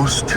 Ghost.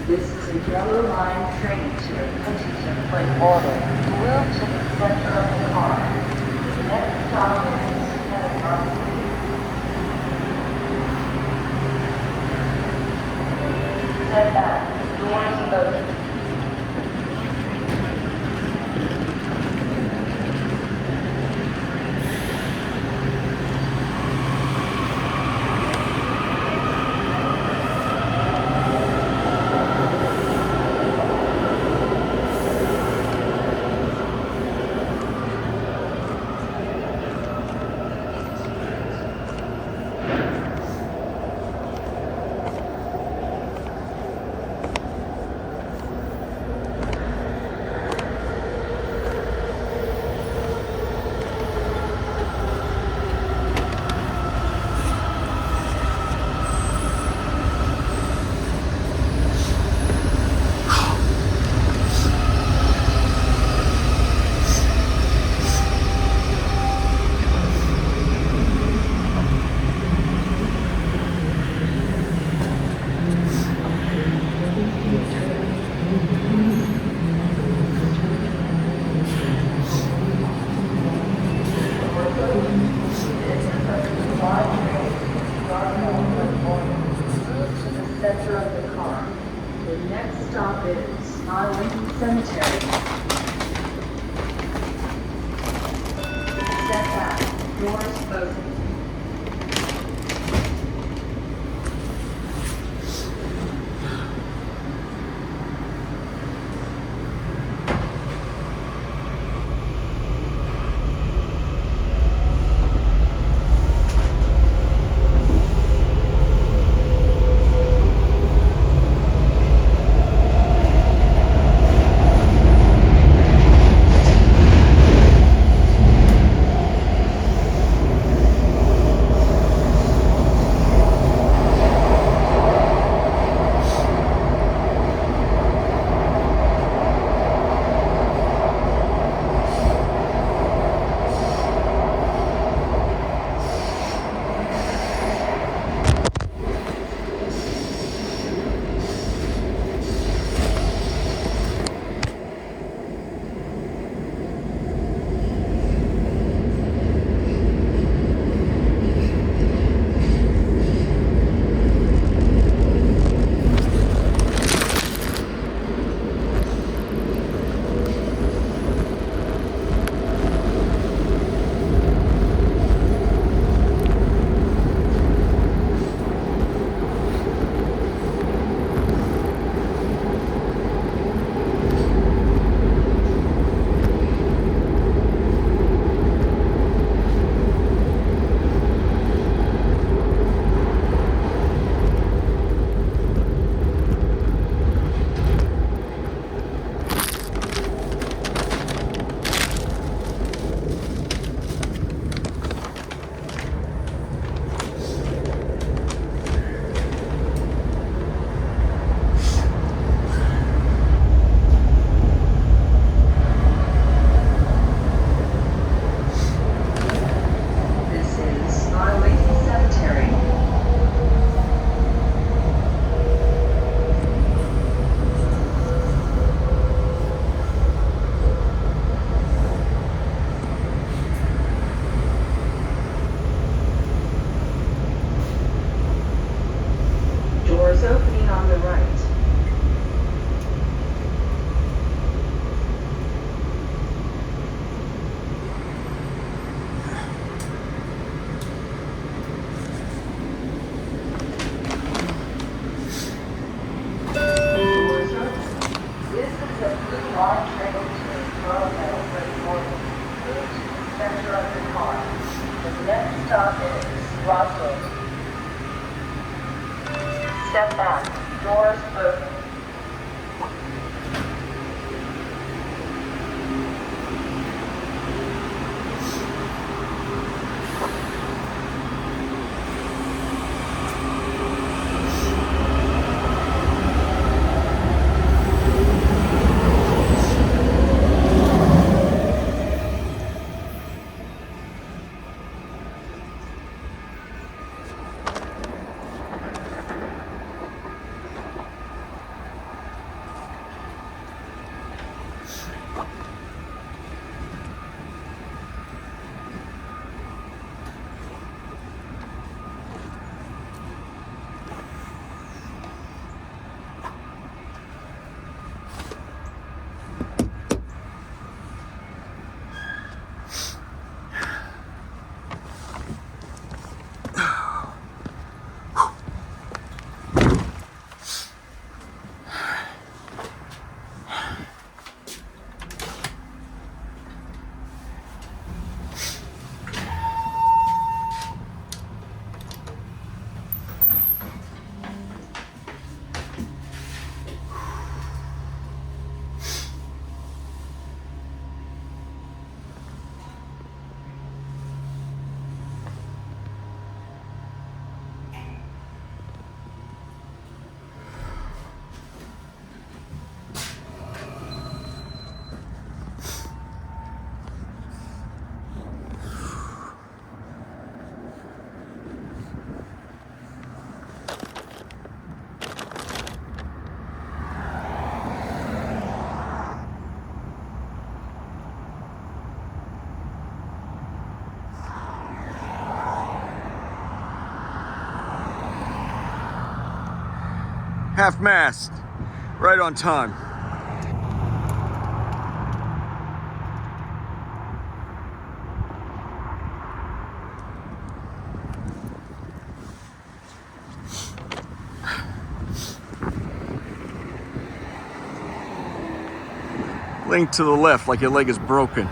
This is a yellow line train to Huntington Lake Order. Move to the center of the car. Next stop is Kennesaw. Step back. Doors in motion. Arlington Cemetery. Step back. Doors open. Doors opening on the right. Doors open. This is a blue line train to Carmel Freight Morgan. Move to the center of the car. The next stop is Roswell. Step back. Doors open. Half-mast, right on time. Lean to the left like your leg is broken.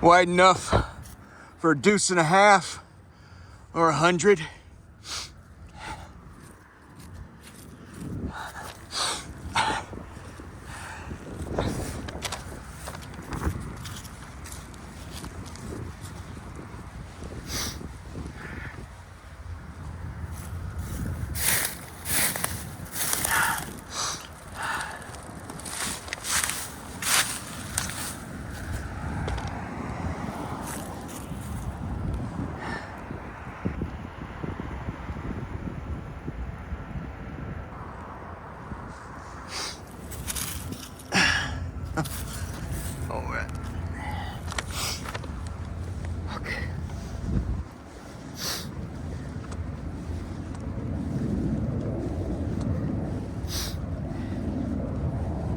Wide enough for a deuce and a half or 100.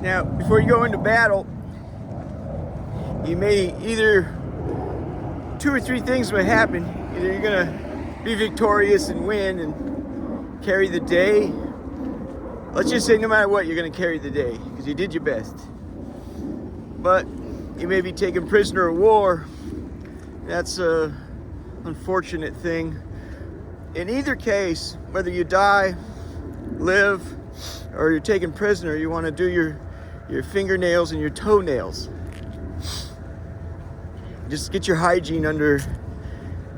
Now, before you go into battle, you may either 2 or 3 things may happen. Either you're gonna be victorious and win and carry the day. Let's just say no matter what, you're gonna carry the day because you did your best. But you may be taken prisoner of war. That's a unfortunate thing. In either case, whether you die, live, or you're taken prisoner, you want to do your fingernails and your toenails. Just get your hygiene under.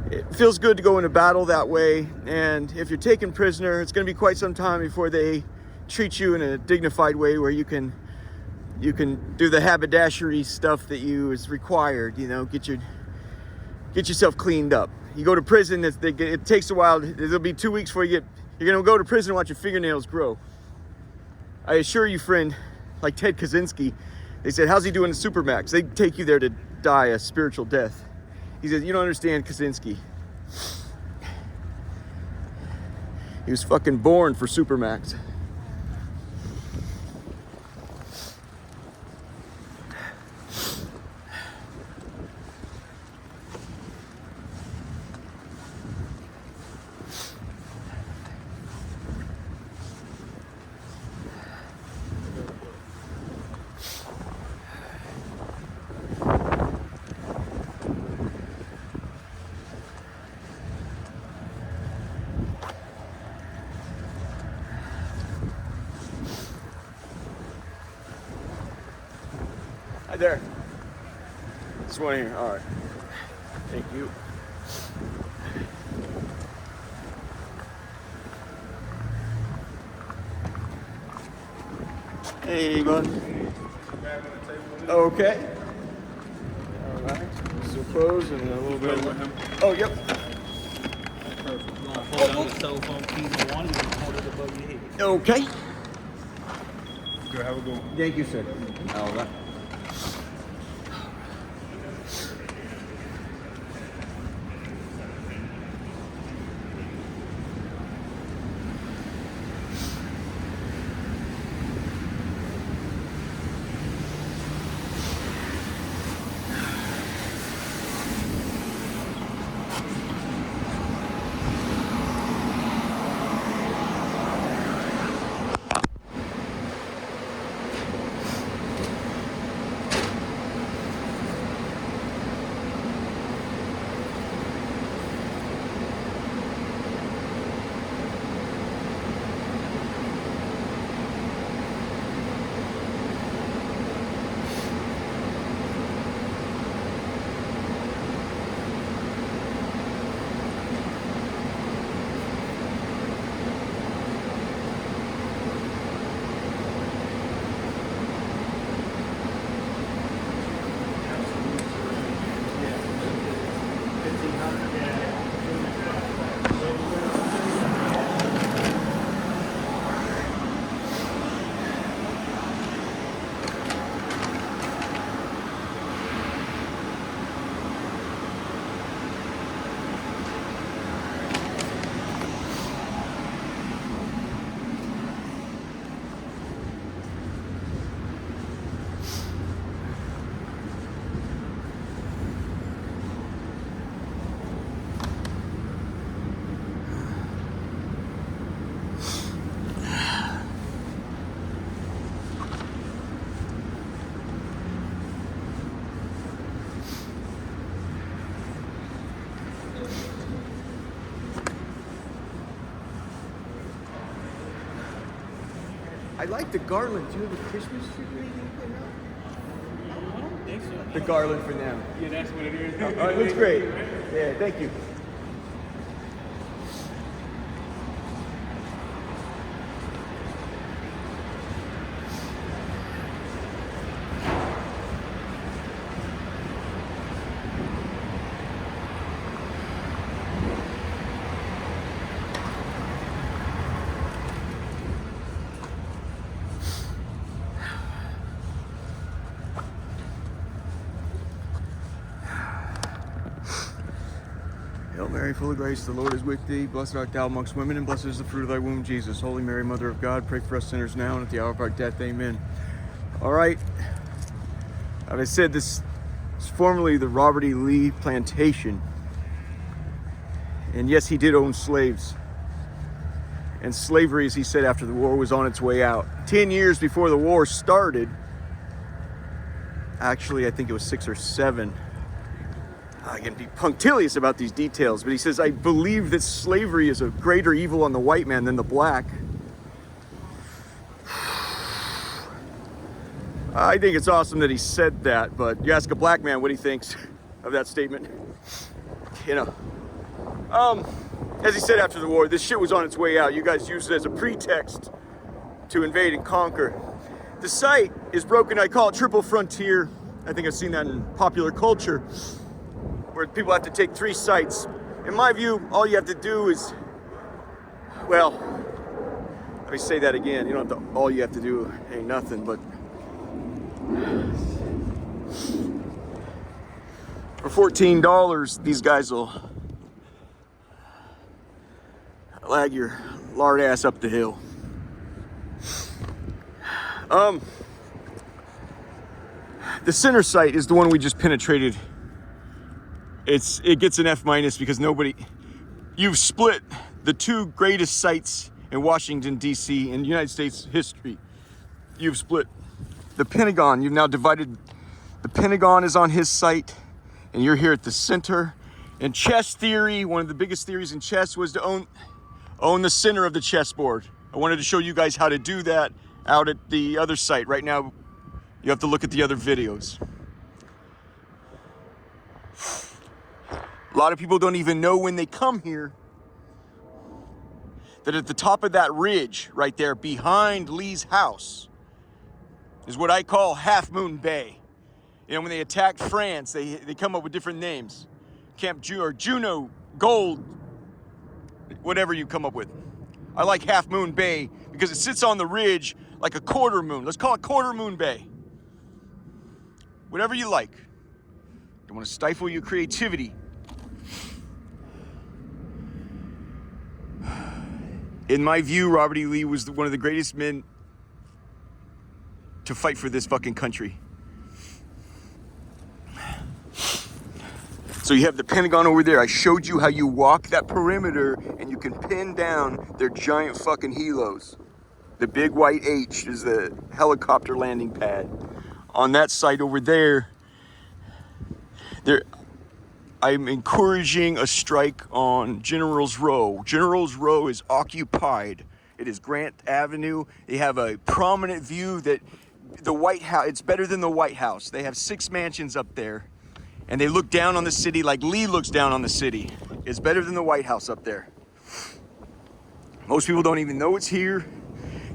It feels good to go into battle that way, and if you're taken prisoner, it's going to be quite some time before they treat you in a dignified way where you can do the haberdashery stuff that is required. You know, get yourself cleaned up. You go to prison, it takes a while. It'll be 2 weeks before you're going to go to prison and watch your fingernails grow. I assure you, friend, like Ted Kaczynski, they said, how's he doing in Supermax? They take you there to die a spiritual death. He said, you don't understand Kaczynski. He was fucking born for Supermax. Hi there. This one here. All right. Thank you. Hey, bud. Okay. All right. So close and a little bit of him. Oh, yep. Perfect. You're gonna hold down the cell phone key number 1 and then hold it above your head. Okay. Good, have a good one. Thank you, sir. All right. I like the garland. Do you have a Christmas tree or anything put out? I don't think so. The garland for them. Yeah, that's what it is. Oh, it looks great. Yeah, thank you. Hail Mary, full of grace, the Lord is with thee. Blessed art thou amongst women, and blessed is the fruit of thy womb, Jesus. Holy Mary, Mother of God, pray for us sinners now and at the hour of our death. Amen. All right. As I said, this is formerly the Robert E. Lee Plantation. And yes, he did own slaves. And slavery, as he said after the war, was on its way out. 10 years before the war started, actually, I think it was 6 or 7. I can be punctilious about these details, but he says, I believe that slavery is a greater evil on the white man than the black. I think it's awesome that he said that, but you ask a black man what he thinks of that statement. You know. As he said after the war, this shit was on its way out. You guys used it as a pretext to invade and conquer. The site is broken. I call it Triple Frontier. I think I've seen that in popular culture, where people have to take 3 sites. In my view, all you have to do is, well, let me say that again. You don't have to, all you have to do ain't nothing, but for $14, these guys will lag your lard ass up the hill. The center site is the one we just penetrated. It gets an F- because you've split the 2 greatest sites in Washington, D.C. in United States history. You've split the Pentagon. You've now divided. The Pentagon is on his site, and you're here at the center. In chess theory, one of the biggest theories in chess was to own the center of the chessboard. I wanted to show you guys how to do that out at the other site. Right now, you have to look at the other videos. A lot of people don't even know when they come here that at the top of that ridge right there behind Lee's house is what I call Half Moon Bay. You know, when they attacked France, they come up with different names. Camp Juno, Gold, whatever you come up with. I like Half Moon Bay because it sits on the ridge like a quarter moon. Let's call it Quarter Moon Bay. Whatever you like. Don't want to stifle your creativity. In my view, Robert E. Lee was one of the greatest men to fight for this fucking country. So you have the Pentagon over there. I showed you how you walk that perimeter and you can pin down their giant fucking helos. The big white H is the helicopter landing pad. On that site over there, I'm encouraging a strike on General's Row. General's Row is occupied. It is Grant Avenue. They have a prominent view that the White House, it's better than the White House. They have 6 mansions up there. And they look down on the city like Lee looks down on the city. It's better than the White House up there. Most people don't even know it's here.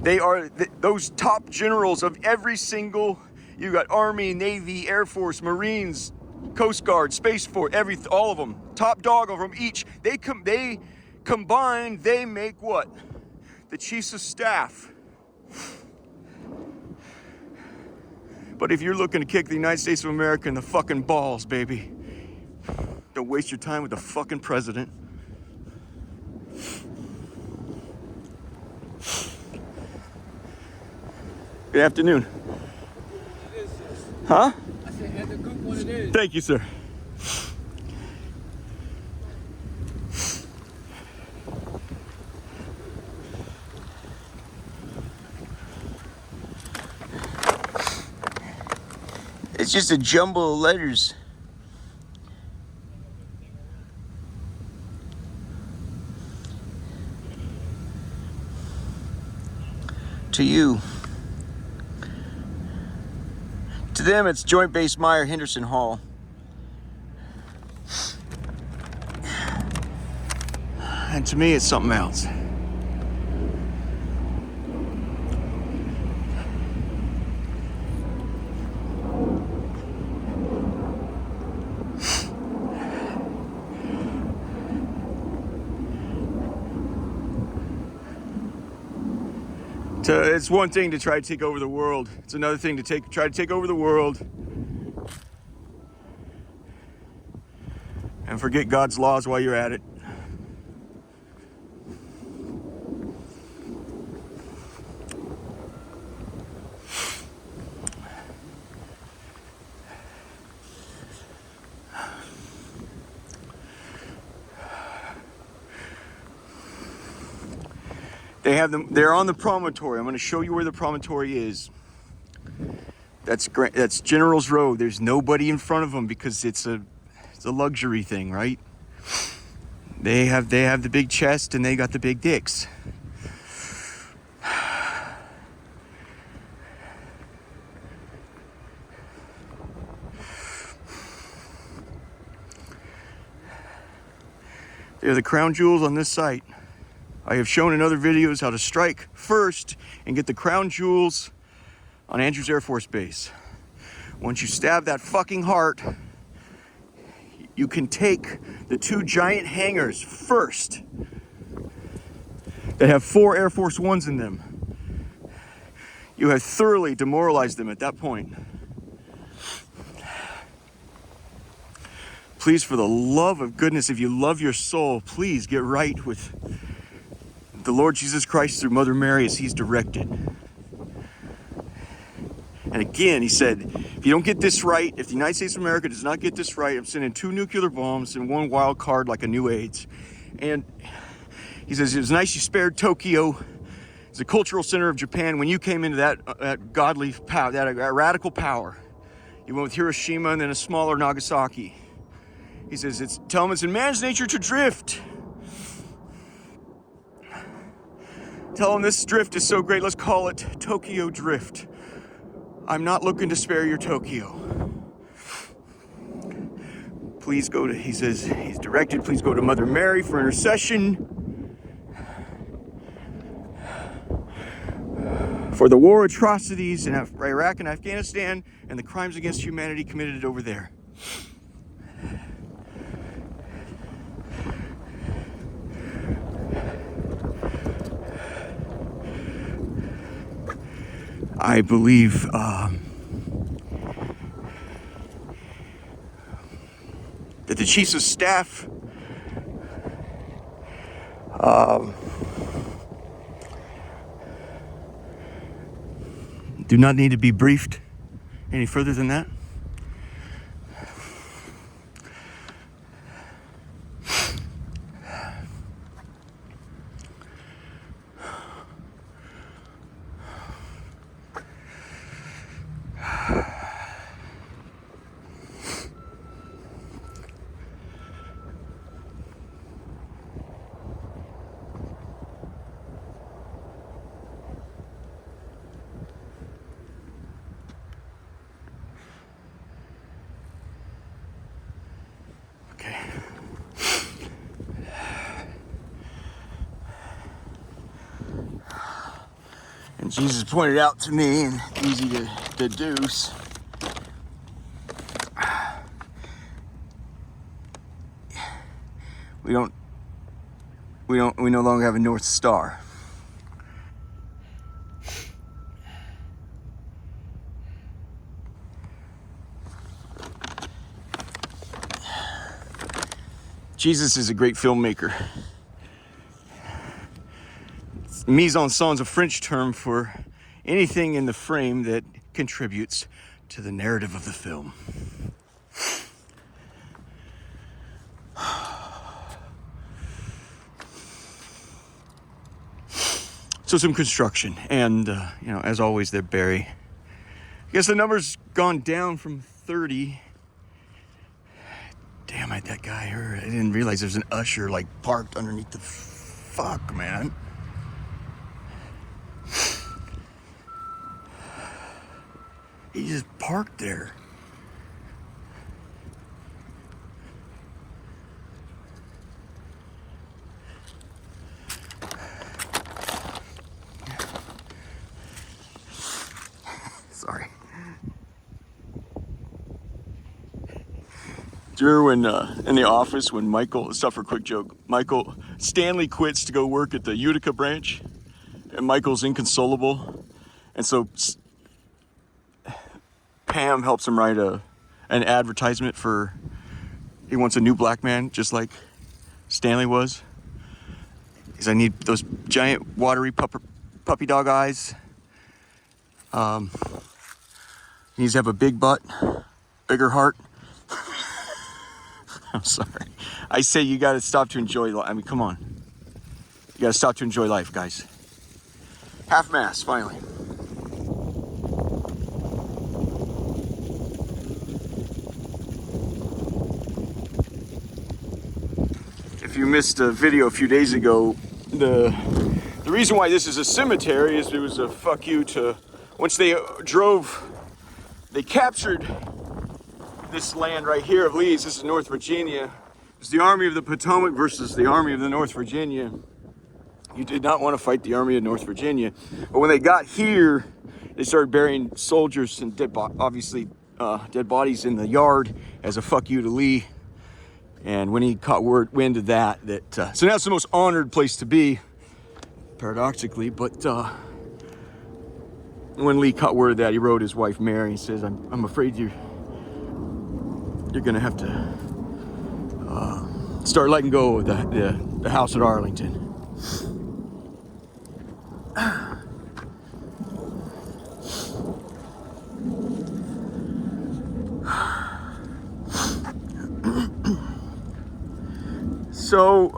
They are those top generals of every single, you got Army, Navy, Air Force, Marines, Coast Guard, Space Force, all of them. Top dog of them each. They combined, they make what? The chiefs of staff. But if you're looking to kick the United States of America in the fucking balls, baby, don't waste your time with the fucking president. Good afternoon. Huh? I said, as a cook what it is. Thank you, sir. It's just a jumble of letters. To you. To them, it's Joint Base Meyer Henderson Hall. And to me, it's something else. It's one thing to try to take over the world. It's another thing to try to take over the world and forget God's laws while you're at it. They have them. They're on the promontory. I'm going to show you where the promontory is. That's General's Road. There's nobody in front of them because it's a luxury thing, right? They have the big chest and they got the big dicks. They're the crown jewels on this site. I have shown in other videos how to strike first and get the crown jewels on Andrews Air Force Base. Once you stab that fucking heart, you can take the 2 giant hangars first that have 4 Air Force Ones in them. You have thoroughly demoralized them at that point. Please, for the love of goodness, if you love your soul, please get right with the Lord Jesus Christ through Mother Mary as he's directed. And again, he said, if you don't get this right, if the United States of America does not get this right, I'm sending 2 nuclear bombs and 1 wild card like a new AIDS. And he says, it was nice you spared Tokyo. It's the cultural center of Japan. When you came into that godly power, that radical power, you went with Hiroshima and then a smaller Nagasaki. He says, tell him it's in man's nature to drift. Tell him this drift is so great, let's call it Tokyo Drift. I'm not looking to spare your Tokyo. Please go to, he says, he's directed, please go to Mother Mary for intercession for the war atrocities in Iraq and Afghanistan and the crimes against humanity committed over there. I believe that the chiefs of staff do not need to be briefed any further than that. And Jesus pointed out to me, and easy to deduce, we no longer have a North Star. Jesus is a great filmmaker. Mise en scène is a French term for anything in the frame that contributes to the narrative of the film. So some construction, and as always, they're Barry. I guess the number's gone down from 30. Damn it, that guy hurt. I didn't realize there's an usher like parked underneath the fuck, man. He just parked there. Sorry. Do you remember when in the office when Michael, stop for a quick joke, Stanley quits to go work at the Utica branch and Michael's inconsolable, and so Pam helps him write an advertisement for, he wants a new black man just like Stanley was. Because I need those giant watery puppy dog eyes. He needs to have a big butt, bigger heart. I'm sorry. I say you gotta stop to enjoy life. I mean, come on. You gotta stop to enjoy life, guys. Half mast, finally. If you missed a video a few days ago, the reason why this is a cemetery is it was a fuck you to, once they captured this land right here of Lee's. This is North Virginia. It's the Army of the Potomac versus the Army of the North Virginia. You did not want to fight the Army of North Virginia. But when they got here, they started burying soldiers and dead bodies in the yard as a fuck you to Lee. And when he caught wind of that, so now it's the most honored place to be, paradoxically. But when Lee caught word of that, he wrote his wife Mary. He says, "I'm afraid you're gonna have to start letting go of the house at Arlington." So,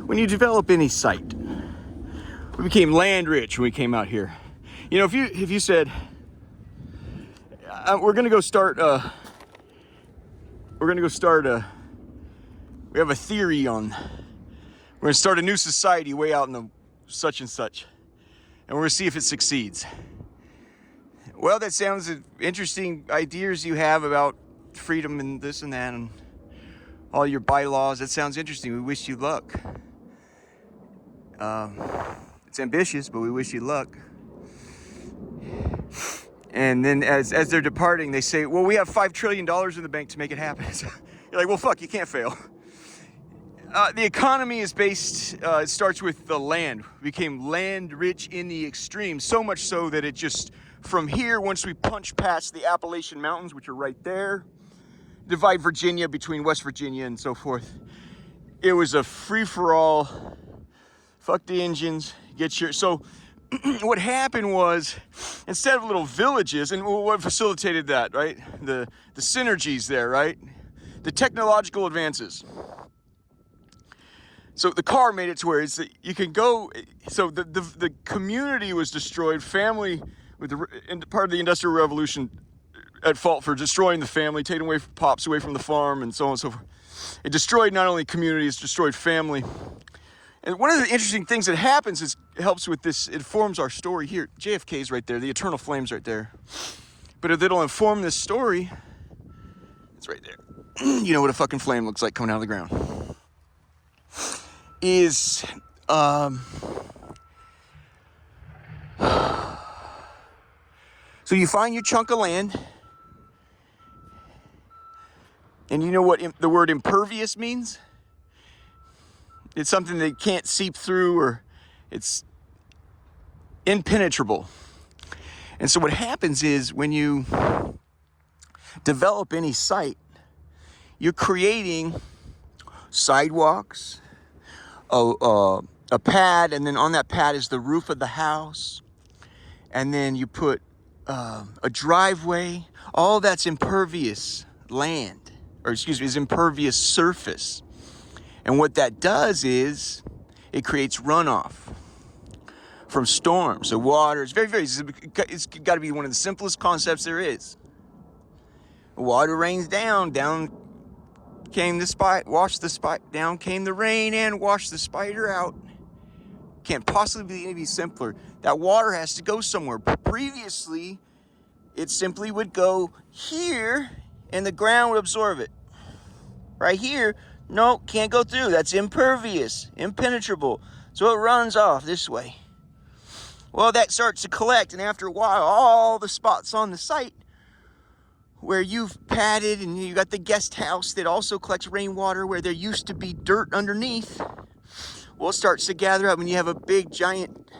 when you develop any site, we became land rich when we came out here. You know, if you said, we're gonna go start, we have a theory on, we're gonna start a new society way out in the such and such, and we're gonna see if it succeeds. Well, that sounds interesting ideas you have about freedom and this and that and all your bylaws. That sounds interesting. We wish you luck. It's ambitious, but we wish you luck. And then as they're departing, they say, well, we have $5 trillion in the bank to make it happen. You're like, well, fuck, you can't fail. The economy is based, it starts with the land. We became land rich in the extreme, so much so that it just, from here, once we punch past the Appalachian Mountains, which are right there, divide Virginia between West Virginia and so forth, it was a free-for-all, fuck the engines, get your, so what happened was, instead of little villages, and what facilitated that, right? The synergies there, right? The technological advances. So the car made it to where you can go, so the community was destroyed, family, part of the Industrial Revolution, at fault for destroying the family, taking away pops away from the farm, and so on and so forth. It destroyed not only communities, destroyed family. And one of the interesting things that happens is, it helps with this, it informs our story here. JFK's right there, the eternal flame's right there. But if it'll inform this story, it's right there. You know what a fucking flame looks like coming out of the ground. Is, so you find your chunk of land, and you know what the word impervious means? It's something that can't seep through, or it's impenetrable. And so what happens is, when you develop any site, you're creating sidewalks, a pad, and then on that pad is the roof of the house, and then you put a driveway. All that's impervious land, or excuse me, is impervious surface. And what that does is it creates runoff from storms. So water is it's got to be one of the simplest concepts there is. Water rains down came the spider, washed the spider, down came the rain and washed the spider out. Can't possibly be simpler. That water has to go somewhere. Previously, it simply would go here and the ground would absorb it. Right here, no, can't go through. That's impervious, impenetrable. So it runs off this way. Well, that starts to collect, and after a while, all the spots on the site where you've padded and you got the guest house that also collects rainwater where there used to be dirt underneath, well, it starts to gather up. When you have a big, giant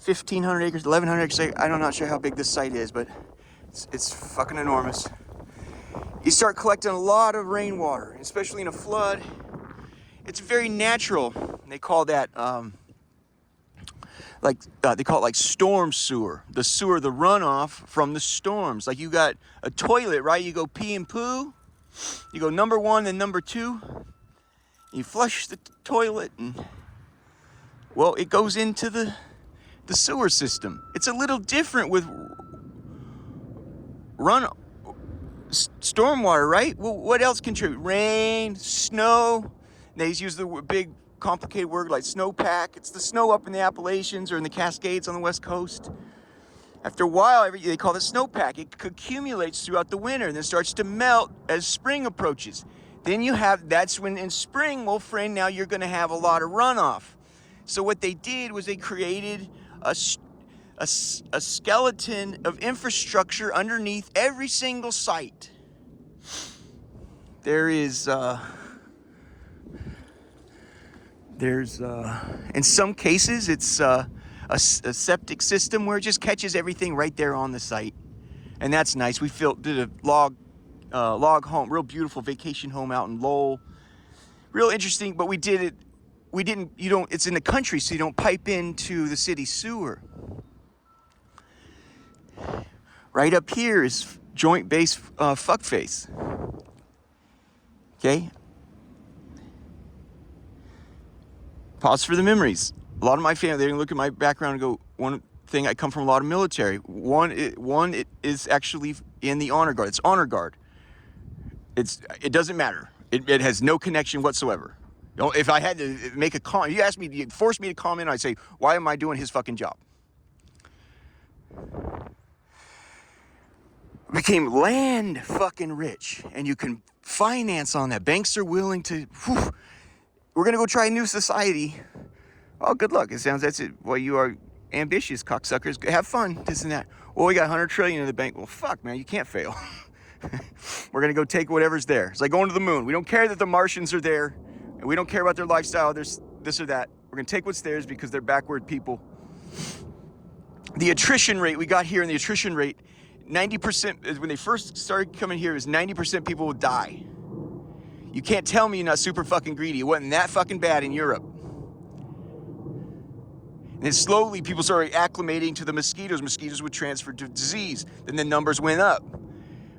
1,500 acres, 1,100 acres, I'm not sure how big this site is, but it's fucking enormous. You start collecting a lot of rainwater, especially in a flood. It's very natural. They call that like they call it like storm sewer. The sewer, the runoff from the storms. Like you got a toilet, right? You go pee and poo. You go number 1 and number 2. You flush the toilet, and well, it goes into the sewer system. It's a little different with stormwater, right? Well, what else contributes? Rain, snow. They use the big complicated word like snowpack. It's the snow up in the Appalachians or in the Cascades on the West Coast. After a while, they call it snowpack. It accumulates throughout the winter and then starts to melt as spring approaches. Then that's when in spring, well, friend, now you're going to have a lot of runoff. So what they did was they created a skeleton of infrastructure underneath every single site. There's in some cases it's a septic system where it just catches everything right there on the site, and that's nice. We did a log home, real beautiful vacation home out in Lowell, real interesting. But it's in the country, so you don't pipe into the city sewer. Right up here is Joint Base Fuckface. Okay. Pause for the memories. A lot of my family, they're gonna look at my background and go, one thing, I come from a lot of military. It is actually in the honor guard. It's honor guard. It doesn't matter. It has no connection whatsoever. If I had to make a comment, you forced me to comment, I'd say, why am I doing his fucking job? Became land fucking rich, and you can finance on that. Banks are willing to, we're gonna go try a new society. Oh, good luck. It sounds that's it. Well, you are ambitious, cocksuckers. Have fun, this and that. Well, we got 100 trillion in the bank. Well, fuck, man, you can't fail. We're gonna go take whatever's there. It's like going to the moon. We don't care that the Martians are there, and we don't care about their lifestyle. There's this or that. We're gonna take what's theirs because they're backward people. The attrition rate we got here, in the attrition rate, 90%, when they first started coming here, is 90% people would die. You can't tell me you're not super fucking greedy. It wasn't that fucking bad in Europe. And then slowly people started acclimating to the mosquitoes. Mosquitoes would transfer to disease. Then the numbers went up.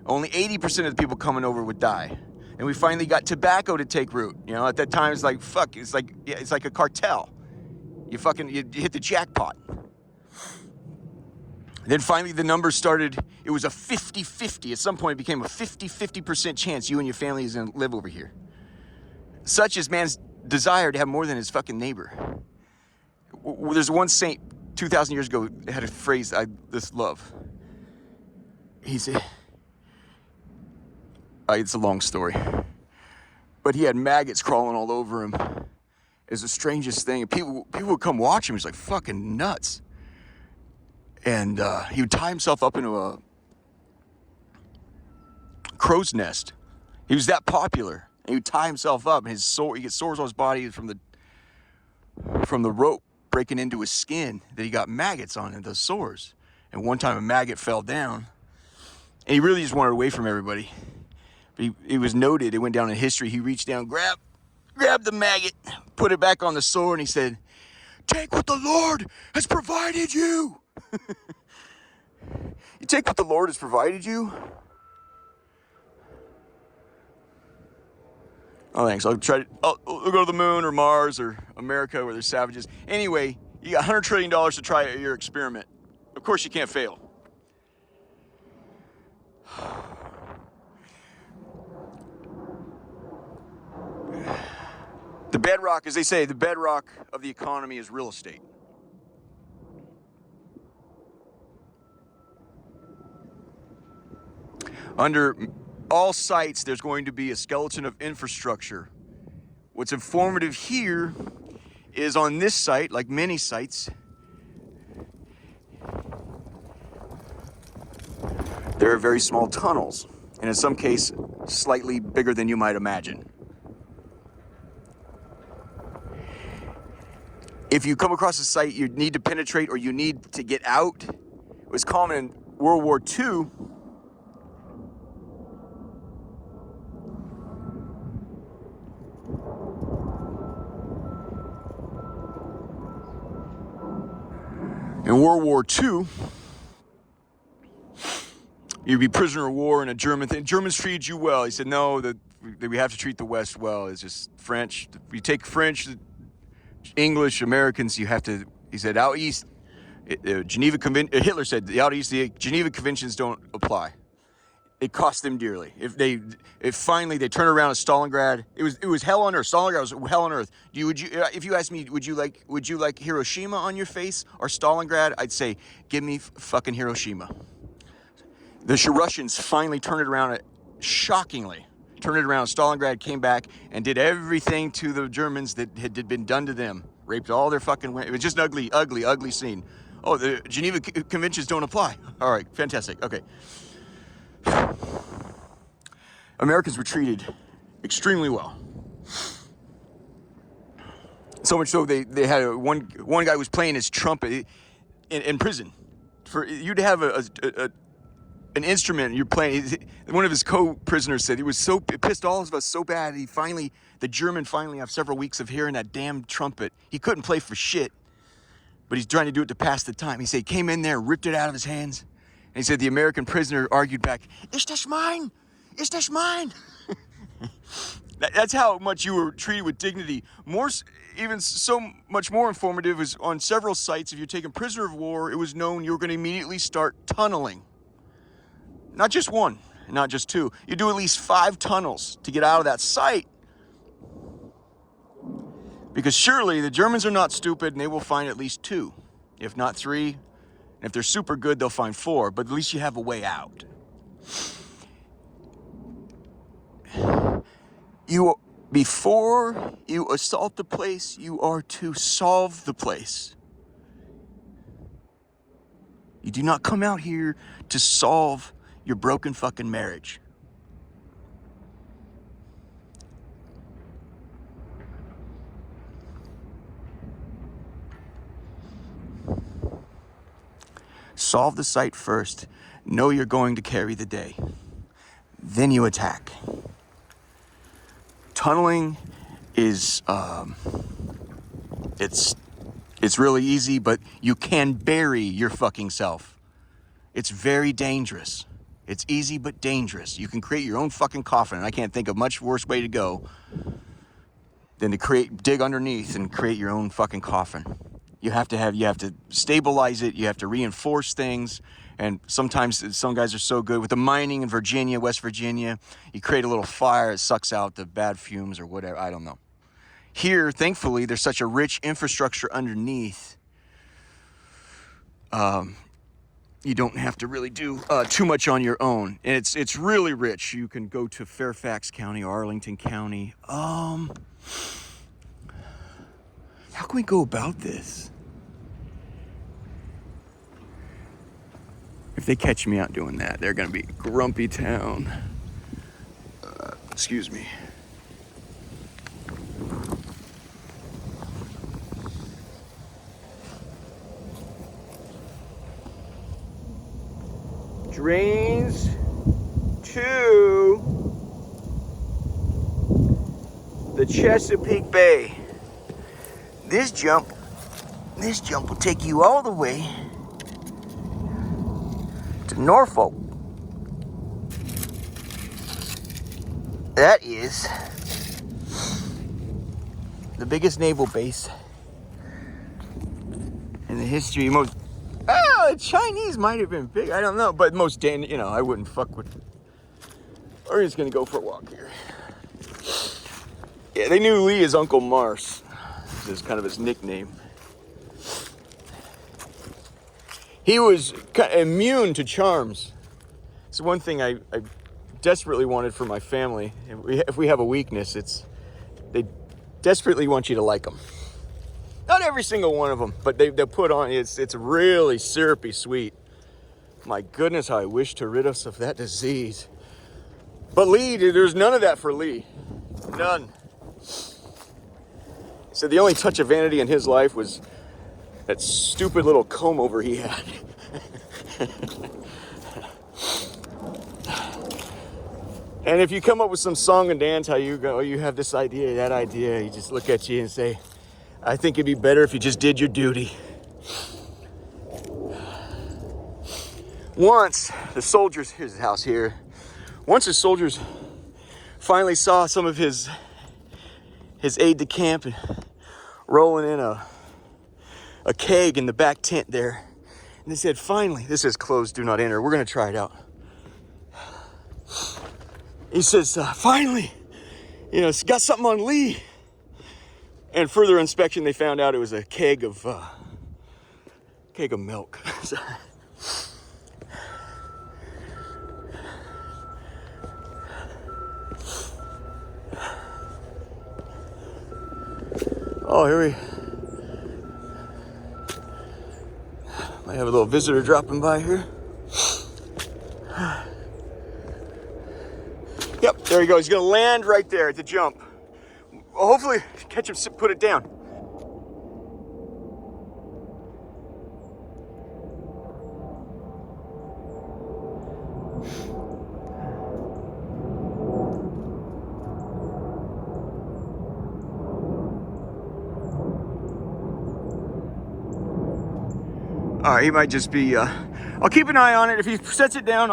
Only 80% of the people coming over would die. And we finally got tobacco to take root. You know, at that time it's like, fuck, it's like a cartel. You hit the jackpot. Then finally the numbers started, it was a 50-50. At some point it became a 50% chance you and your family is gonna live over here. Such is man's desire to have more than his fucking neighbor. There's one saint 2,000 years ago had a phrase I just love. He said, it's a long story, but he had maggots crawling all over him. It's the strangest thing. And people would come watch him. He's like fucking nuts. And he would tie himself up into a crow's nest. He was that popular. And he would tie himself up, and he gets sores on his body from the rope breaking into his skin that he got maggots on, and those sores. And one time a maggot fell down, and he really just wanted away from everybody. But it was noted, it went down in history, he reached down, grabbed the maggot, put it back on the sore, and he said, "Take what the Lord has provided you." You take what the Lord has provided you? Oh, thanks. We'll go to the moon or Mars or America where there's savages. Anyway, you got $100 trillion to try your experiment. Of course you can't fail. The bedrock, as they say, the bedrock of the economy is real estate. Under all sites, there's going to be a skeleton of infrastructure. What's informative here is on this site, like many sites, there are very small tunnels, and in some cases, slightly bigger than you might imagine. If you come across a site you need to penetrate or you need to get out, it was common in World War II. World War II, you'd be prisoner of war in a German thing. Germans treated you well. He said, no, that we have to treat the West well. It's just French. If you take French, English, Americans, you have to, he said, out east, Geneva Convention, Hitler said, out east, the Geneva Conventions don't apply. It cost them dearly. If finally they turn around at Stalingrad, it was hell on earth. Stalingrad was hell on earth. If you ask me, would you like Hiroshima on your face or Stalingrad? I'd say, give me fucking Hiroshima. The Russians finally turned it around, shockingly turned it around. Stalingrad came back and did everything to the Germans that had been done to them. Raped all their fucking women. It was just an ugly, ugly, ugly scene. Oh, the Geneva Conventions don't apply. All right, fantastic. Okay. Americans were treated extremely well. So much so they had one guy was playing his trumpet in prison. For you to have an instrument you're playing. One of his co-prisoners said he was so pissed all of us so bad. The German finally, after several weeks of hearing that damn trumpet, he couldn't play for shit, but he's trying to do it to pass the time. He said he came in there, ripped it out of his hands. And he said the American prisoner argued back, "Ist das mine? Ist das mine?" That's how much you were treated with dignity. Even so much more informative is on several sites, if you're taken prisoner of war, it was known you were going to immediately start tunneling. Not just one, not just two. You do at least 5 tunnels to get out of that site. Because surely the Germans are not stupid and they will find at least 2, if not 3. And if they're super good, they'll find 4, but at least you have a way out. Before you assault the place, you are to solve the place. You do not come out here to solve your broken fucking marriage. Solve the site first. Know you're going to carry the day. Then you attack. Tunneling is, it's really easy, but you can bury your fucking self. It's very dangerous. It's easy but dangerous. You can create your own fucking coffin, and I can't think of much worse way to go than to dig underneath and create your own fucking coffin. You have to stabilize it. You have to reinforce things. And sometimes some guys are so good with the mining in Virginia, West Virginia, you create a little fire, it sucks out the bad fumes or whatever, I don't know. Here, thankfully, there's such a rich infrastructure underneath. You don't have to really do too much on your own. And it's really rich. You can go to Fairfax County or Arlington County. How can we go about this? If they catch me out doing that, they're gonna be grumpy town. Excuse me. Drains to the Chesapeake Bay. This jump will take you all the way to Norfolk. That is the biggest naval base in the history. The Chinese might have been big, I don't know, but I wouldn't fuck with. We're just gonna go for a walk here. Yeah, they knew Lee as Uncle Mars. This is kind of his nickname. He was immune to charms. It's one thing I desperately wanted for my family. If we have a weakness, they desperately want you to like them. Not every single one of them, but they put on, it's really syrupy sweet. My goodness, how I wish to rid us of that disease. But Lee, there's none of that for Lee. None. So the only touch of vanity in his life was that stupid little comb over he had. And if you come up with some song and dance, how you have this idea, that idea, he just look at you and say, I think it'd be better if you just did your duty. once the soldiers, here's his house here. Once the soldiers finally saw some of his aide de camp rolling in a keg in the back tent there. And they said, finally, this is closed, do not enter. We're gonna try it out. He says, finally, you know, it's got something on Lee. And further inspection, they found out it was a keg of milk. Oh, here we might have a little visitor dropping by here. Yep, there he goes. He's gonna land right there at the jump. Well, hopefully catch him, put it down. All right, he might just be, I'll keep an eye on it. If he sets it down,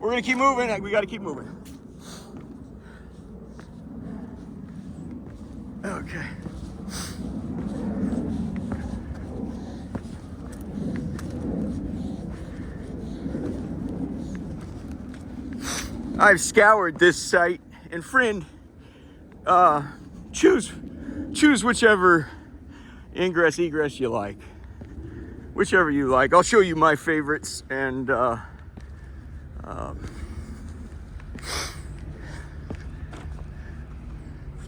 we're gonna keep moving. We gotta keep moving. Okay. I've scoured this site, and friend, choose whichever ingress egress you like. Whichever you like. I'll show you my favorites, and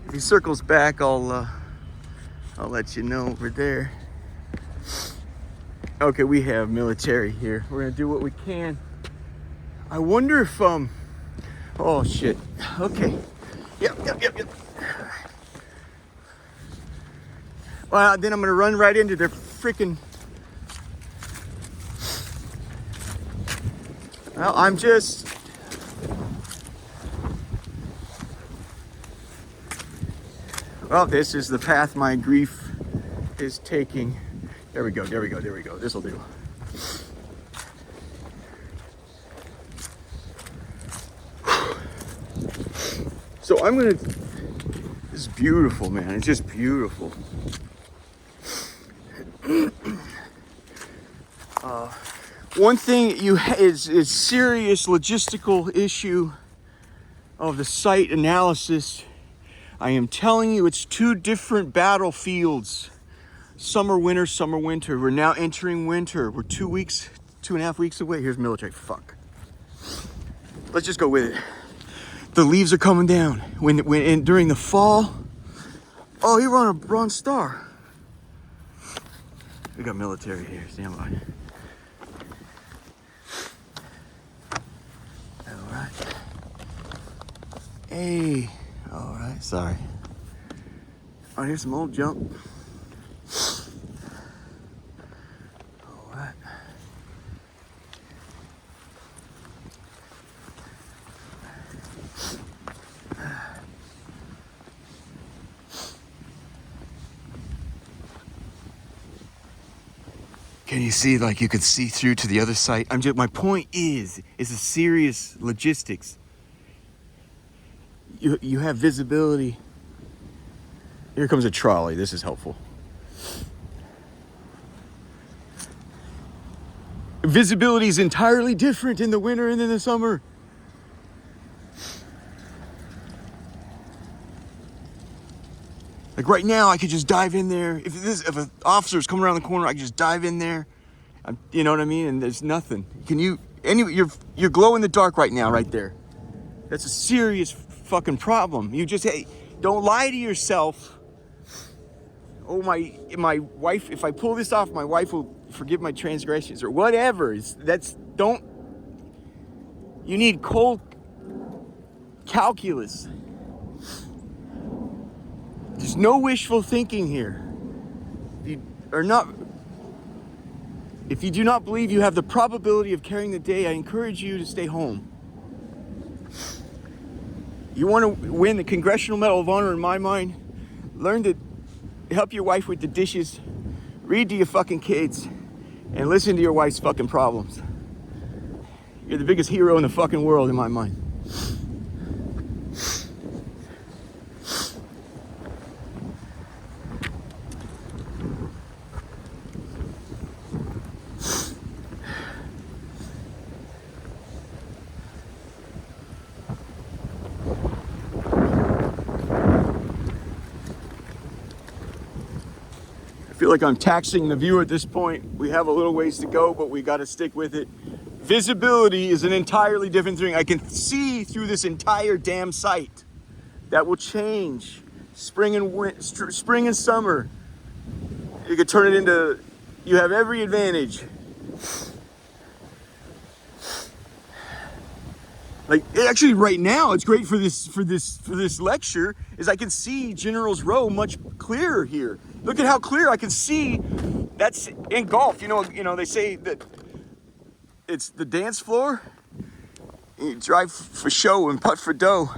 if he circles back, I'll let you know over there. Okay, we have military here. We're gonna do what we can. I wonder if oh shit. Okay. Yep. Well, then I'm gonna run right into their freaking. Well, I'm just. Well, this is the path my grief is taking. There we go. This'll do. So I'm gonna. This is beautiful, man. It's just beautiful. One thing is serious logistical issue of the site analysis. I am telling you, it's two different battlefields. Summer, winter. We're now entering winter. We're 2.5 weeks away. Here's military. Fuck. Let's just go with it. The leaves are coming down. When during the fall. Oh, you're on a Bronze Star. We got military here. Stand by. All right. Hey. All right. Sorry. Oh, here's some old junk. All right. Can you see, like you could see through to the other side? My point is a serious logistics. You have visibility. Here comes a trolley. This is helpful. Visibility is entirely different in the winter and in the summer. Like right now, I could just dive in there. If an officer's coming around the corner, I could just dive in there. You know what I mean? And there's nothing. You're glow in the dark right now, right there. That's a serious fucking problem. Don't lie to yourself. Oh, my wife, if I pull this off, my wife will forgive my transgressions or whatever. You need cold calculus. There's no wishful thinking here. If you do not believe you have the probability of carrying the day, I encourage you to stay home. You want to win the Congressional Medal of Honor, in my mind, learn to help your wife with the dishes, read to your fucking kids, and listen to your wife's fucking problems. You're the biggest hero in the fucking world in my mind. I feel like I'm taxing the viewer at this point. We have a little ways to go, but we got to stick with it. Visibility is an entirely different thing. I can see through this entire damn site. That will change. Spring and summer. You could turn it into, you have every advantage. Like, actually right now, it's great for this lecture, is I can see General's Row much clearer here. Look at how clear I can see. That's in golf, you know, they say that it's the dance floor. You drive for show and putt for dough.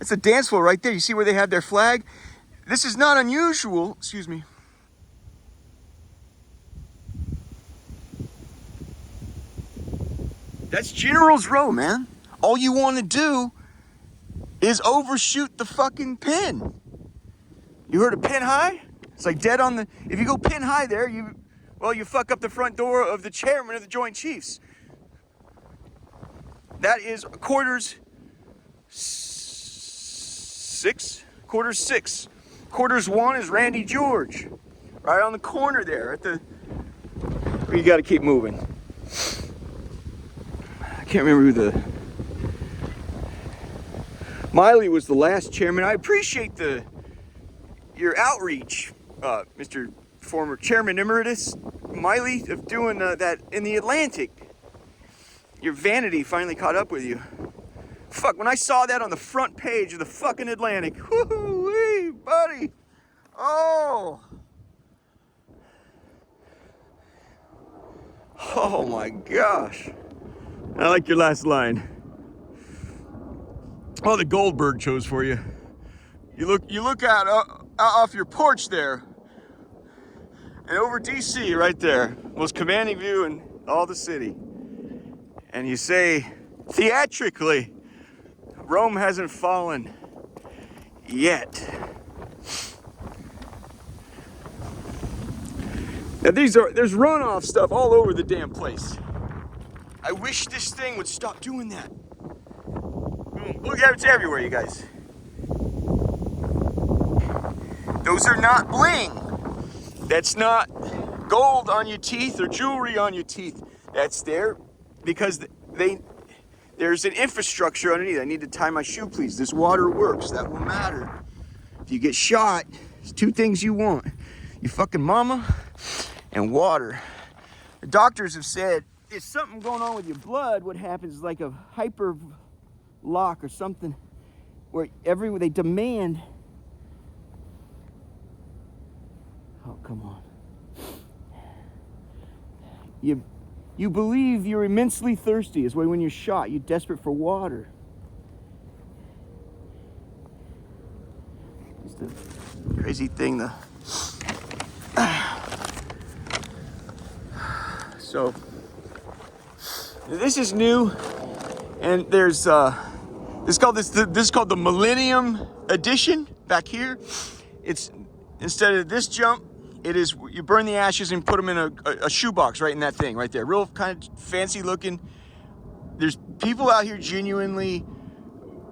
It's a dance floor right there. You see where they have their flag? This is not unusual, excuse me. That's General's Row, man. All you want to do is overshoot the fucking pin. You heard of pin high? It's like dead on the, if you go pin high there, you fuck up the front door of the chairman of the Joint Chiefs. That is quarters six. Quarters 1 is Randy George. Right on the corner there at the, you gotta keep moving. I can't remember who the, Miley was the last chairman. I appreciate your outreach, Mr. Former Chairman Emeritus Miley, of doing that in the Atlantic. Your vanity finally caught up with you. Fuck, when I saw that on the front page of the fucking Atlantic, whoo-wee, buddy. Oh my gosh. I like your last line. Oh, the Goldberg chose for you. You look out off your porch there, and over DC right there, most commanding view in all the city. And you say, theatrically, Rome hasn't fallen yet. Now there's runoff stuff all over the damn place. I wish this thing would stop doing that. Look, it's everywhere, you guys. Those are not bling. That's not gold on your teeth or jewelry on your teeth. That's there because there's an infrastructure underneath. I need to tie my shoe, please. This water works. That will matter. If you get shot, there's 2 things you want. Your fucking mama and water. The doctors have said, if something going on with your blood, what happens is like a hyper lock or something where they demand. Oh, come on. You believe you're immensely thirsty is when you're shot, you're desperate for water. It's the crazy thing, so this is new, and there's this is called the Millennium Edition back here. It's instead of this jump, it is you burn the ashes and put them in a shoebox right in that thing right there. Real kind of fancy looking. There's people out here genuinely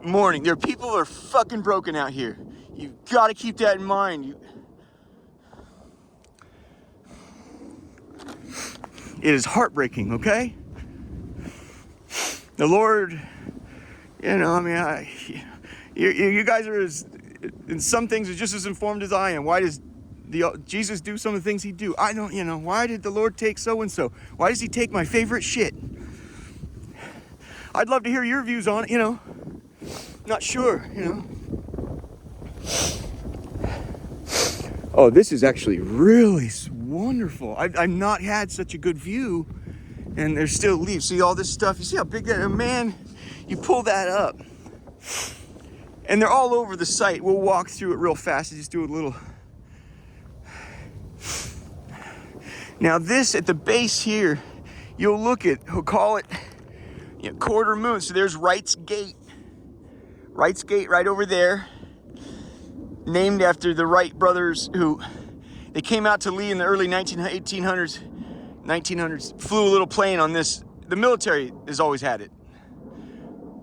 mourning. There are people that are fucking broken out here. You've got to keep that in mind. It is heartbreaking, okay? The Lord, you know, I mean, you guys are in some things are just as informed as I am. Why does Jesus do some of the things he do? I don't, why did the Lord take so-and-so? Why does he take my favorite shit? I'd love to hear your views on it, Not sure, Oh, this is actually really wonderful. I've not had such a good view, and there's still leaves. See all this stuff? You see how big that, man, you pull that up. And they're all over the site. We'll walk through it real fast and just do a little. Now this at the base here, you'll look at, we'll call it, Yeah, quarter moon. So there's Wright's Gate. Wright's Gate right over there. Named after the Wright brothers who, they came out to Lee in the early 1900s, flew a little plane on this. The military has always had it.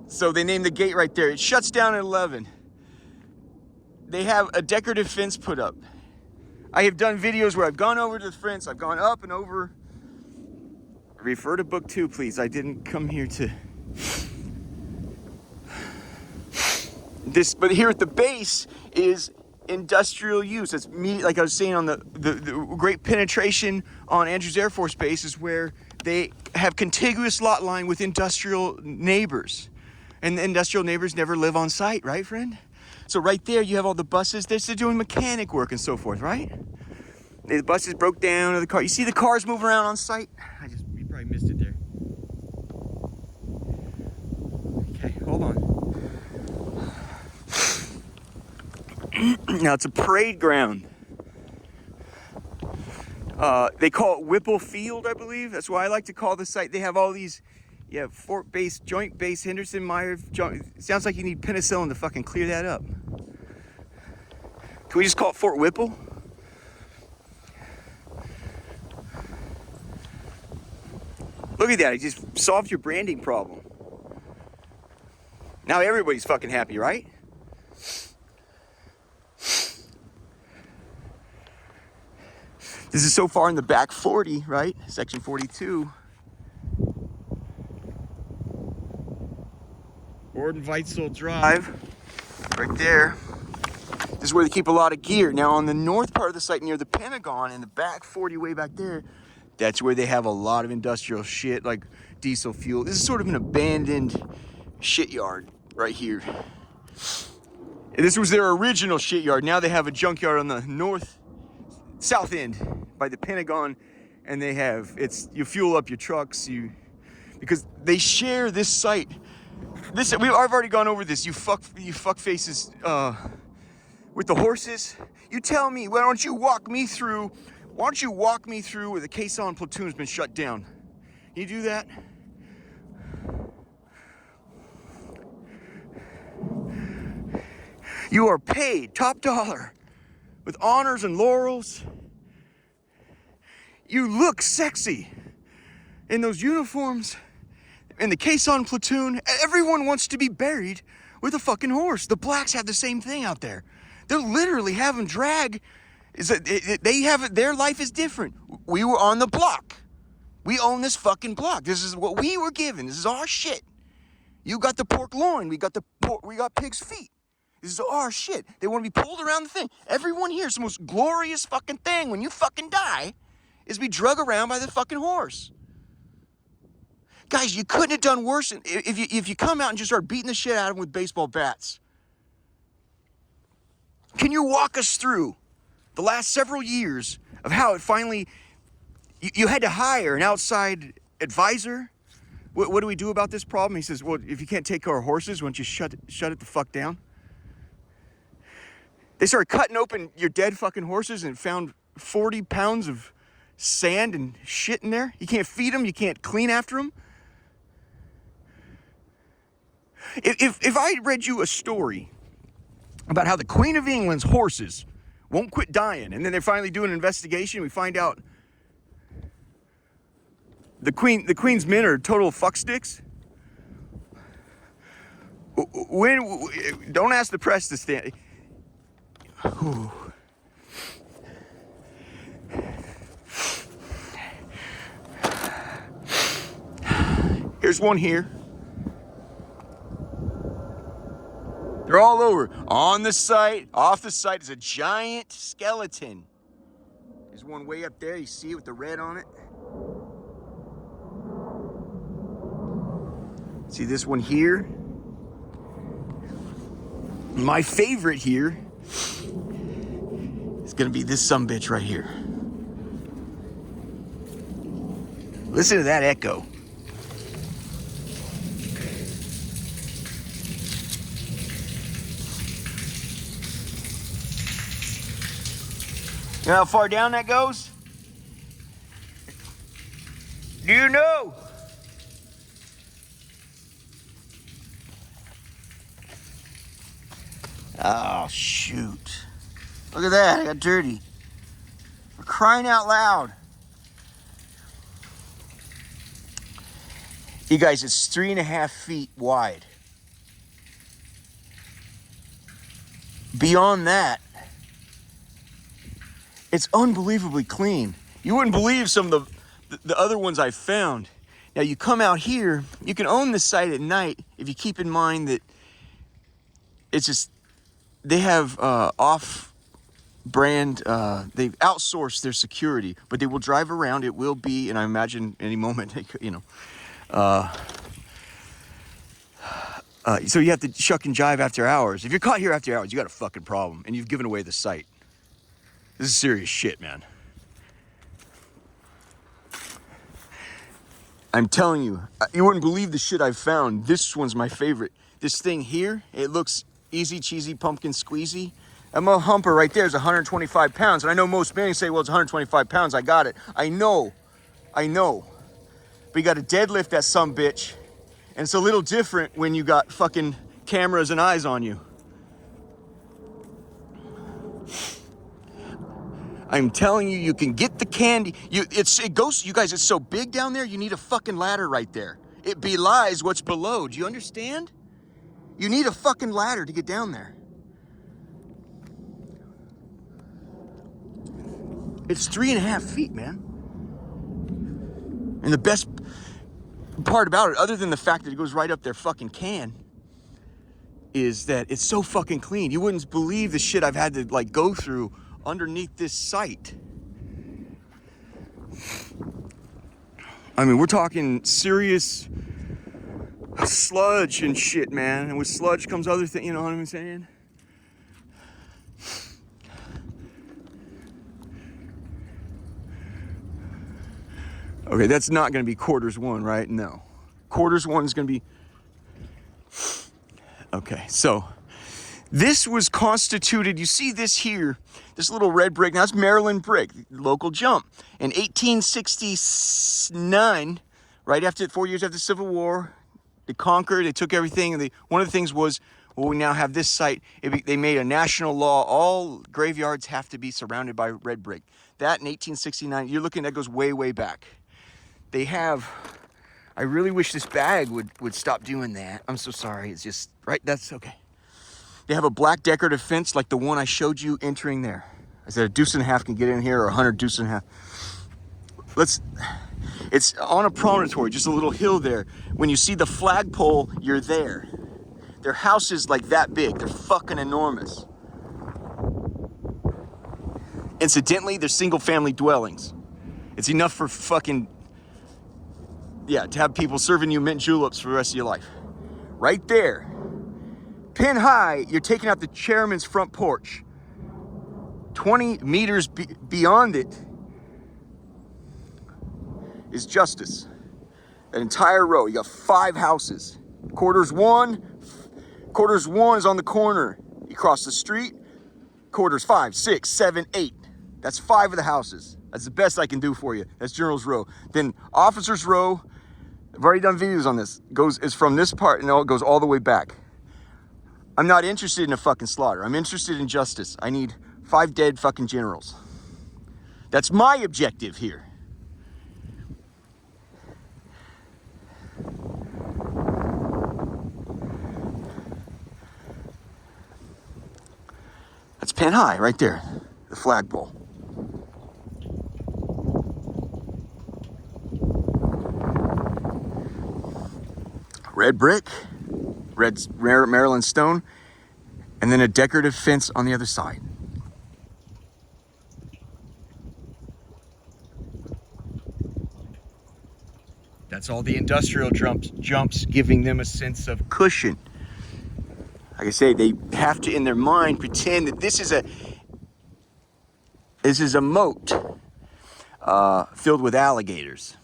So they named the gate right there. It shuts down at 11. They have a decorative fence put up. I have done videos where I've gone over to the fence, I've gone up and over. Refer to book 2, please. I didn't come here to this, but here at the base is industrial use. It's me, like I was saying on the great penetration on Andrews Air Force Base is where they have contiguous lot line with industrial neighbors. And the industrial neighbors never live on site, right, friend? So right there, you have all the buses. They're doing mechanic work and so forth, right? The buses broke down, or the car. You see the cars move around on site? You probably missed it there. Okay, hold on. Now it's a parade ground. They call it Whipple Field, I believe. That's why I like to call the site. They have all these. Yeah, Fort Base, Joint Base, Henderson, Meyer. Sounds like you need penicillin to fucking clear that up. Can we just call it Fort Whipple? Look at that, it just solved your branding problem. Now everybody's fucking happy, right? This is so far in the back 40, right? Section 42. Gordon Weitzel Drive, right there. This is where they keep a lot of gear. Now on the north part of the site near the Pentagon, in the back 40 way back there, that's where they have a lot of industrial shit like diesel fuel. This is sort of an abandoned shit yard right here. This was their original shit yard. Now they have a junkyard on the south end by the Pentagon, and they have, you fuel up your trucks, because they share this site. I've already gone over this. You fuck faces with the horses. You tell me, why don't you walk me through where the Quezon platoon's been shut down? Can you do that? You are paid top dollar with honors and laurels. You look sexy in those uniforms. In the Quezon platoon, everyone wants to be buried with a fucking horse. The blacks have the same thing out there. They're literally having drag. Their life is different. We were on the block. We own this fucking block. This is what we were given. This is our shit. You got the pork loin. We got pig's feet. This is our shit. They want to be pulled around the thing. Everyone here, it's the most glorious fucking thing when you fucking die is be drug around by the fucking horse. Guys, you couldn't have done worse if you come out and just start beating the shit out of them with baseball bats. Can you walk us through the last several years of how it finally, you had to hire an outside advisor? What do we do about this problem? He says, well, if you can't take care of horses, why don't you shut it the fuck down? They started cutting open your dead fucking horses and found 40 pounds of sand and shit in there. You can't feed them, you can't clean after them. If I read you a story about how the Queen of England's horses won't quit dying, and then they finally do an investigation, we find out the Queen's men are total fucksticks. Don't ask the press to stand. Whew. Here's one here. They're all over. On the site, off the site is a giant skeleton. There's one way up there. You see it with the red on it. See this one here? My favorite here is gonna be this sumbitch right here. Listen to that echo. You know how far down that goes? Do you know? Oh, shoot. Look at that. I got dirty. We're crying out loud. You guys, it's 3.5 feet wide. Beyond that, it's unbelievably clean. You wouldn't believe some of the other ones I've found. Now, you come out here, you can own this site at night if you keep in mind that it's just, they have off-brand, they've outsourced their security, but they will drive around. It will be, and I imagine any moment, you know, so you have to shuck and jive after hours. If you're caught here after hours, you got a fucking problem, and you've given away the site. This is serious shit, man. I'm telling you, you wouldn't believe the shit I've found. This one's my favorite. This thing here, it looks easy, cheesy, pumpkin squeezy. That humper right there is 125 pounds. And I know most men say, well, it's 125 pounds. I got it. I know. But you got to deadlift that sumbitch. And it's a little different when you got fucking cameras and eyes on you. I'm telling you, you can get the candy. It goes, you guys, it's so big down there, you need a fucking ladder right there. It belies what's below. Do you understand? You need a fucking ladder to get down there. It's 3.5 feet, man. And the best part about it, other than the fact that it goes right up their fucking can, is that it's so fucking clean. You wouldn't believe the shit I've had to like go through underneath this site. I mean, we're talking serious sludge and shit, man. And with sludge comes other things, you know what I'm saying? Okay, that's not going to be quarters one, right? No. Quarters one is going to be... Okay, so this was constituted, you see this here, this little red brick, now it's Maryland brick, local jump. In 1869, right after, 4 years after the Civil War, they conquered, they took everything, and one of the things was, well, we now have this site, they made a national law, all graveyards have to be surrounded by red brick. That in 1869, you're looking, that goes way, way back. They have, I really wish this bag would stop doing that. I'm so sorry, it's just, right, that's okay. They have a black decorative fence like the one I showed you entering there. I said a deuce and a half can get in here, or 100 deuce and a half. It's on a promontory, just a little hill there. When you see the flagpole, you're there. Their house is like that big. They're fucking enormous. Incidentally, they're single family dwellings. It's enough for fucking, yeah, to have people serving you mint juleps for the rest of your life. Right there. Pin high, you're taking out the chairman's front porch. 20 meters beyond it is Justice. That entire row, you got 5 houses. Quarters one is on the corner. You cross the street, quarters 5, 6, 7, 8. That's 5 of the houses. That's the best I can do for you. That's General's Row. Then Officers Row, I've already done videos on this. Is from this part and it goes all the way back. I'm not interested in a fucking slaughter. I'm interested in justice. I need 5 dead fucking generals. That's my objective here. That's Penn High right there, the flagpole. Red brick, red Maryland stone, and then a decorative fence on the other side. That's all the industrial jumps giving them a sense of cushion. Like I say, they have to, in their mind, pretend that this is a moat filled with alligators.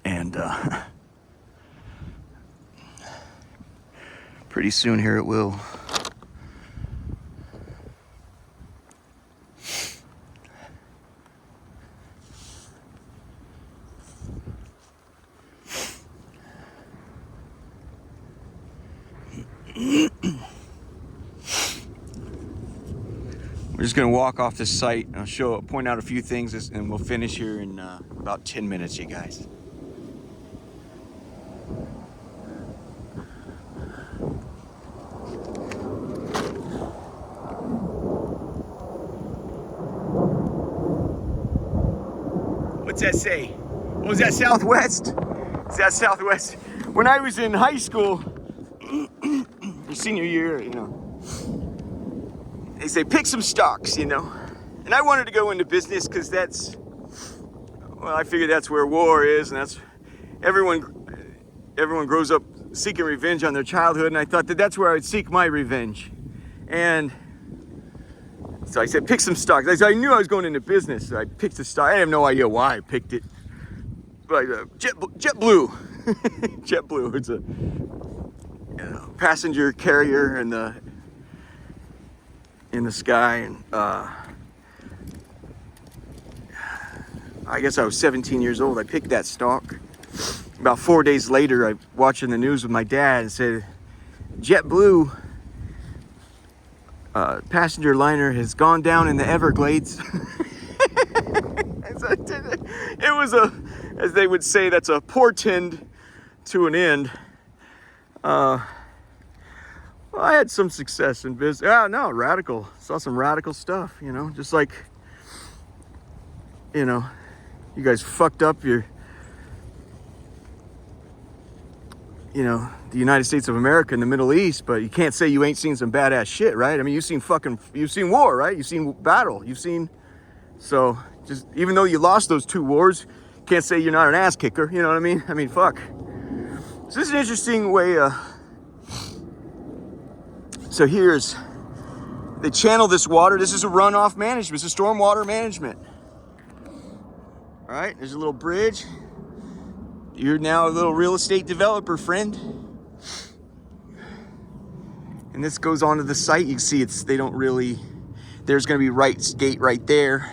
And pretty soon here it will. We're just gonna walk off the site and I'll point out a few things and we'll finish here in about 10 minutes, you guys. What's that say? Oh, is that Southwest? Is that Southwest? When I was in high school, senior year, you know, they say pick some stocks, you know. And I wanted to go into business because that's, well, I figured that's where war is, and that's everyone grows up seeking revenge on their childhood, and I thought that that's where I would seek my revenge. And so I said, pick some stocks. I knew I was going into business, so I picked a stock. I have no idea why I picked it. But JetBlue. JetBlue. It's a passenger carrier in the sky. And I guess I was 17 years old. I picked that stock. About 4 days later, I watching the news with my dad and said, JetBlue passenger liner has gone down in the Everglades. It was as they would say, that's a portend to an end. Well, I had some success in business. No, radical. Saw some radical stuff, you know, just like, you know, you guys fucked up your, you know, the United States of America and the Middle East, but you can't say you ain't seen some badass shit, right? I mean, you've seen war, right? You've seen battle, so just, even though you lost those 2 wars, you can't say you're not an ass kicker, you know what I mean? I mean, fuck. So this is an interesting way, so they channel this water. This is a runoff management, it's a stormwater management. All right, there's a little bridge. You're now a little real estate developer, friend. And this goes onto the site. You can see there's gonna be gate right there.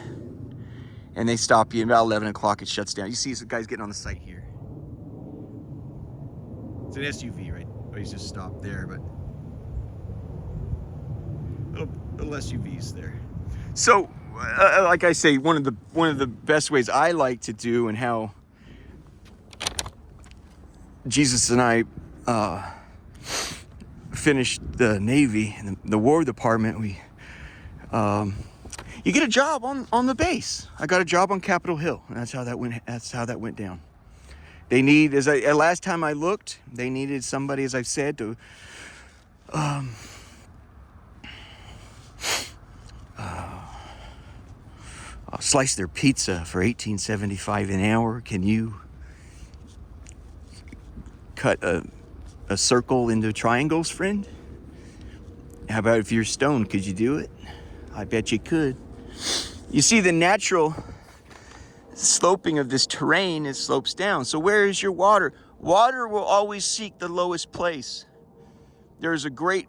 And they stop you about 11 o'clock, it shuts down. You see some guys getting on the site here. It's an SUV, right? Oh, he's just stopped there, but little SUVs there. So, like I say, one of the best ways I like to do, and how Jesus and I finished the Navy and the War Department, you get a job on the base. I got a job on Capitol Hill, and that's how that went down. They need, last time I looked, they needed somebody, as I've said, to slice their pizza for $18.75 an hour. Can you cut a circle into triangles, friend? How about if you're stoned, could you do it? I bet you could. You see, the natural sloping of this terrain, it slopes down. So where is your water? Water will always seek the lowest place. There's a great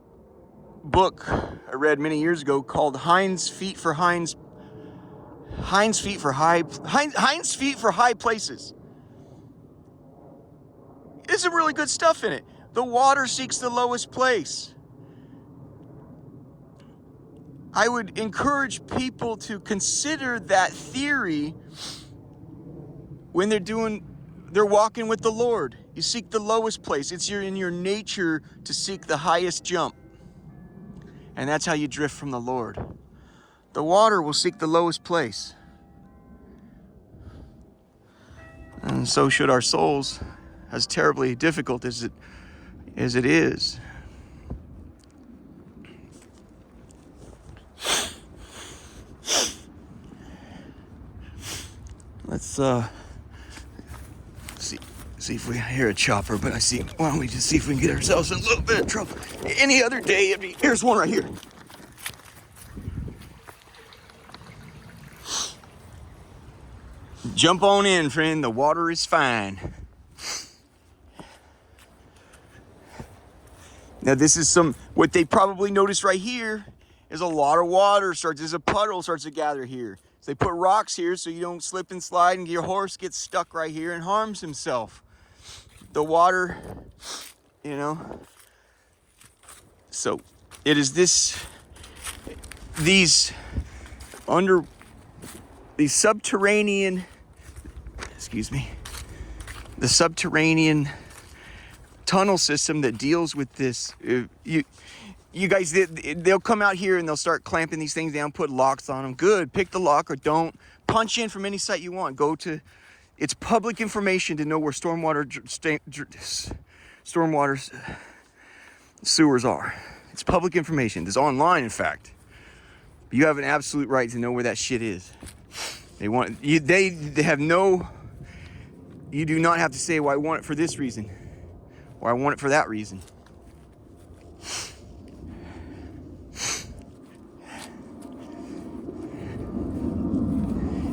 book I read many years ago called Hind's Feet for High Places. There's some really good stuff in it. The water seeks the lowest place. I would encourage people to consider that theory when they're walking with the Lord. You seek the lowest place. It's in your nature to seek the highest jump. And that's how you drift from the Lord. The water will seek the lowest place. And so should our souls, as terribly difficult as it is. Let's see if we hear a chopper, but why don't we just see if we can get ourselves in a little bit of trouble. Any other day, here's one right here. Jump on in, friend, the water is fine. Now this is what they probably noticed right here is a lot of water there's a puddle starts to gather here. So they put rocks here so you don't slip and slide and your horse gets stuck right here and harms himself. The water, you know. So it is these under the subterranean, the subterranean tunnel system that deals with this. You guys, they'll come out here and they'll start clamping these things down, put locks on them. Good, pick the lock or don't. Punch in from any site you want. Go to, it's public information to know where stormwater sewers are. It's public information. It's online, in fact. You have an absolute right to know where that shit is. They want you. They have no. You do not have to say, well, I want it for this reason, or I want it for that reason.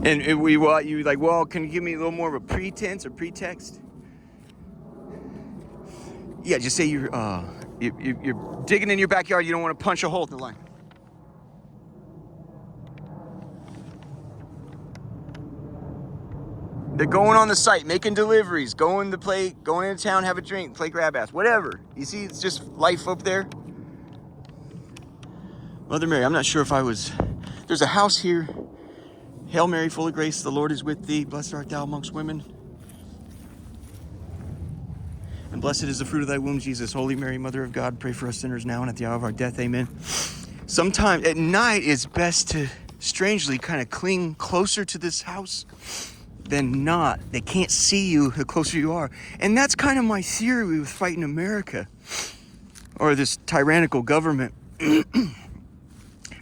And you like, well, can you give me a little more of a pretense or pretext? Yeah, just say you're digging in your backyard. You don't want to punch a hole in the line. They're going on the site, making deliveries, going into town, have a drink, play grab ass, whatever. You see, it's just life up there. Mother Mary, I'm not sure if there's a house here. Hail Mary, full of grace, the Lord is with thee. Blessed art thou amongst women. And blessed is the fruit of thy womb, Jesus. Holy Mary, Mother of God, pray for us sinners now and at the hour of our death. Amen. Sometimes at night, it's best to strangely kind of cling closer to this house than not. They can't see you the closer you are. And that's kind of my theory with fighting America, or this tyrannical government,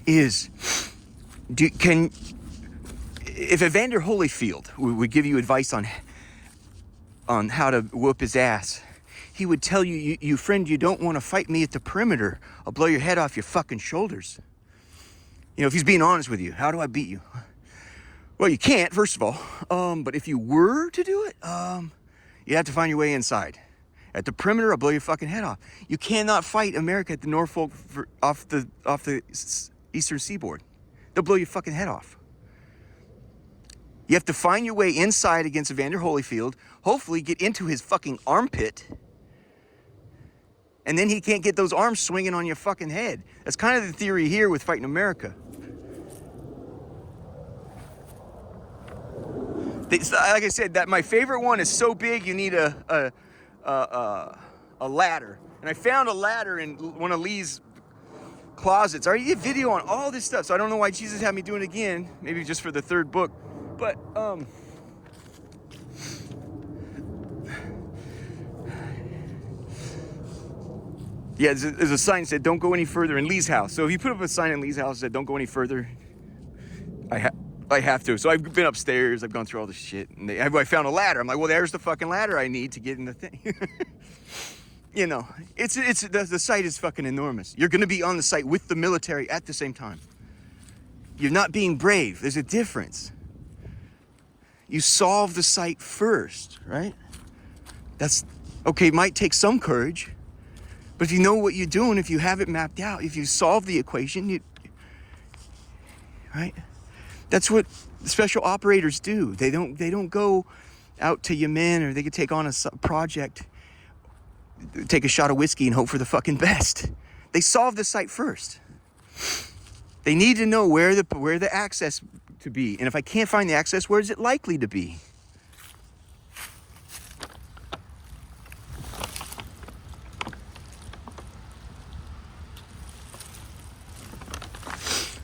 is if Evander Holyfield would give you advice on how to whoop his ass, he would tell you, you friend, you don't want to fight me at the perimeter. I'll blow your head off your fucking shoulders. You know, if he's being honest with you, how do I beat you? Well, you can't, first of all. But if you were to do it, you have to find your way inside. At the perimeter, I'll blow your fucking head off. You cannot fight America at the Norfolk off the eastern seaboard. They'll blow your fucking head off. You have to find your way inside against Evander Holyfield, hopefully get into his fucking armpit, and then he can't get those arms swinging on your fucking head. That's kind of the theory here with fighting America. Like I said, that my favorite one is so big you need a ladder. And I found a ladder in one of Lee's closets. I already did a video on all this stuff, so I don't know why Jesus had me doing it again. Maybe just for the third book. But, yeah, there's a sign that said, don't go any further in Lee's house. So if you put up a sign in Lee's house that said, don't go any further, I have to. So I've been upstairs, I've gone through all this shit, and I found a ladder. I'm like, well, there's the fucking ladder I need to get in the thing. You know, the site is fucking enormous. You're gonna be on the site with the military at the same time. You're not being brave. There's a difference. You solve the site first, right? That's okay. It might take some courage, but if you know what you're doing, if you have it mapped out, if you solve the equation, right? That's what special operators do. They don't go out to Yemen, or they could take on a project, take a shot of whiskey and hope for the fucking best. They solve the site first. They need to know where the access to be, and if I can't find the access, where is it likely to be?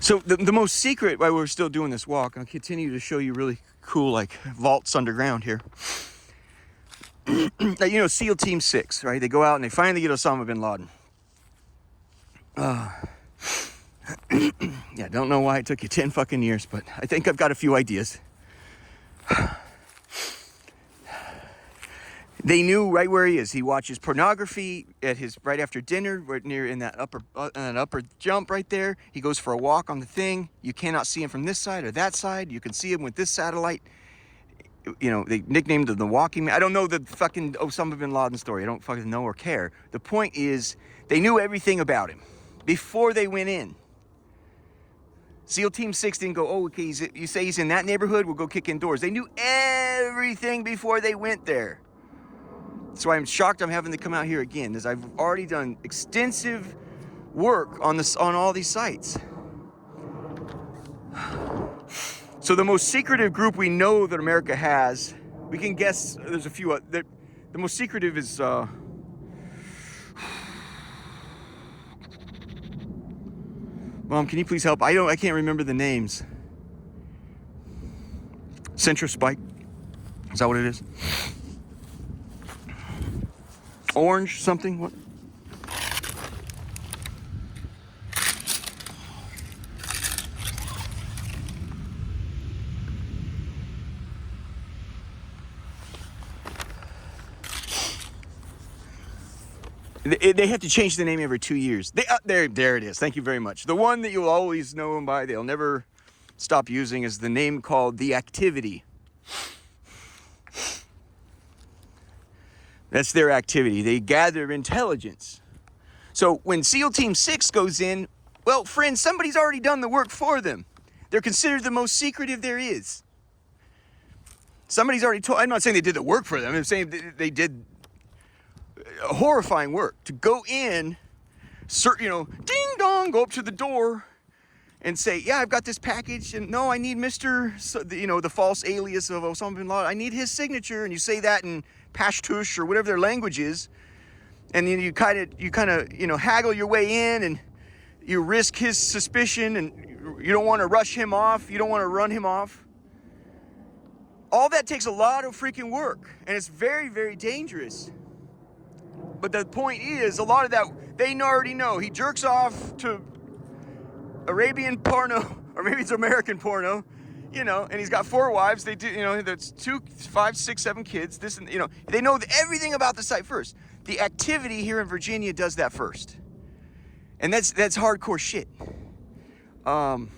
So the most secret, while we're still doing this walk, I'll continue to show you really cool like vaults underground here. You know, SEAL Team 6, right? They go out and they finally get Osama bin Laden. Yeah, don't know why it took you 10 fucking years, but I think I've got a few ideas. They knew right where he is. He watches pornography right after dinner, right near in that upper jump right there. He goes for a walk on the thing. You cannot see him from this side or that side. You can see him with this satellite. You know, they nicknamed him the Walking Man. I don't know the fucking Osama bin Laden story. I don't fucking know or care. The point is, they knew everything about him before they went in. SEAL Team 6 didn't go, oh, okay, you say he's in that neighborhood, we'll go kick in doors. They knew everything before they went there. So I'm shocked I'm having to come out here again, as I've already done extensive work on all these sites. So the most secretive group we know that America has, we can guess there's a few. The most secretive is Mom, can you please help? I can't remember the names. Centro Spike. Is that what it is? Orange something? What? They have to change the name every 2 years. There it is. Thank you very much. The one that you'll always know them by, they'll never stop using, is the name called The Activity. That's their activity. They gather intelligence. So when SEAL Team 6 goes in, well, friends, somebody's already done the work for them. They're considered the most secretive there is. Somebody's already told. I'm not saying they did the work for them. I'm saying they did horrifying work to go in, ding dong, go up to the door and say, yeah, I've got this package, and no, I need Mr. The false alias of Osama bin Laden. I need his signature, and you say that in Pashtush or whatever their language is, and then you kind of haggle your way in, and you risk his suspicion, and you don't want to rush him off, you don't want to run him off. All that takes a lot of freaking work, and it's very, very dangerous. But the point is, a lot of that, they already know. He jerks off to Arabian porno, or maybe it's American porno, and he's got 4 wives. They do, that's 2, 5, 6, 7 kids. This, and they know everything about the site first. The activity here in Virginia does that first. And that's hardcore shit. One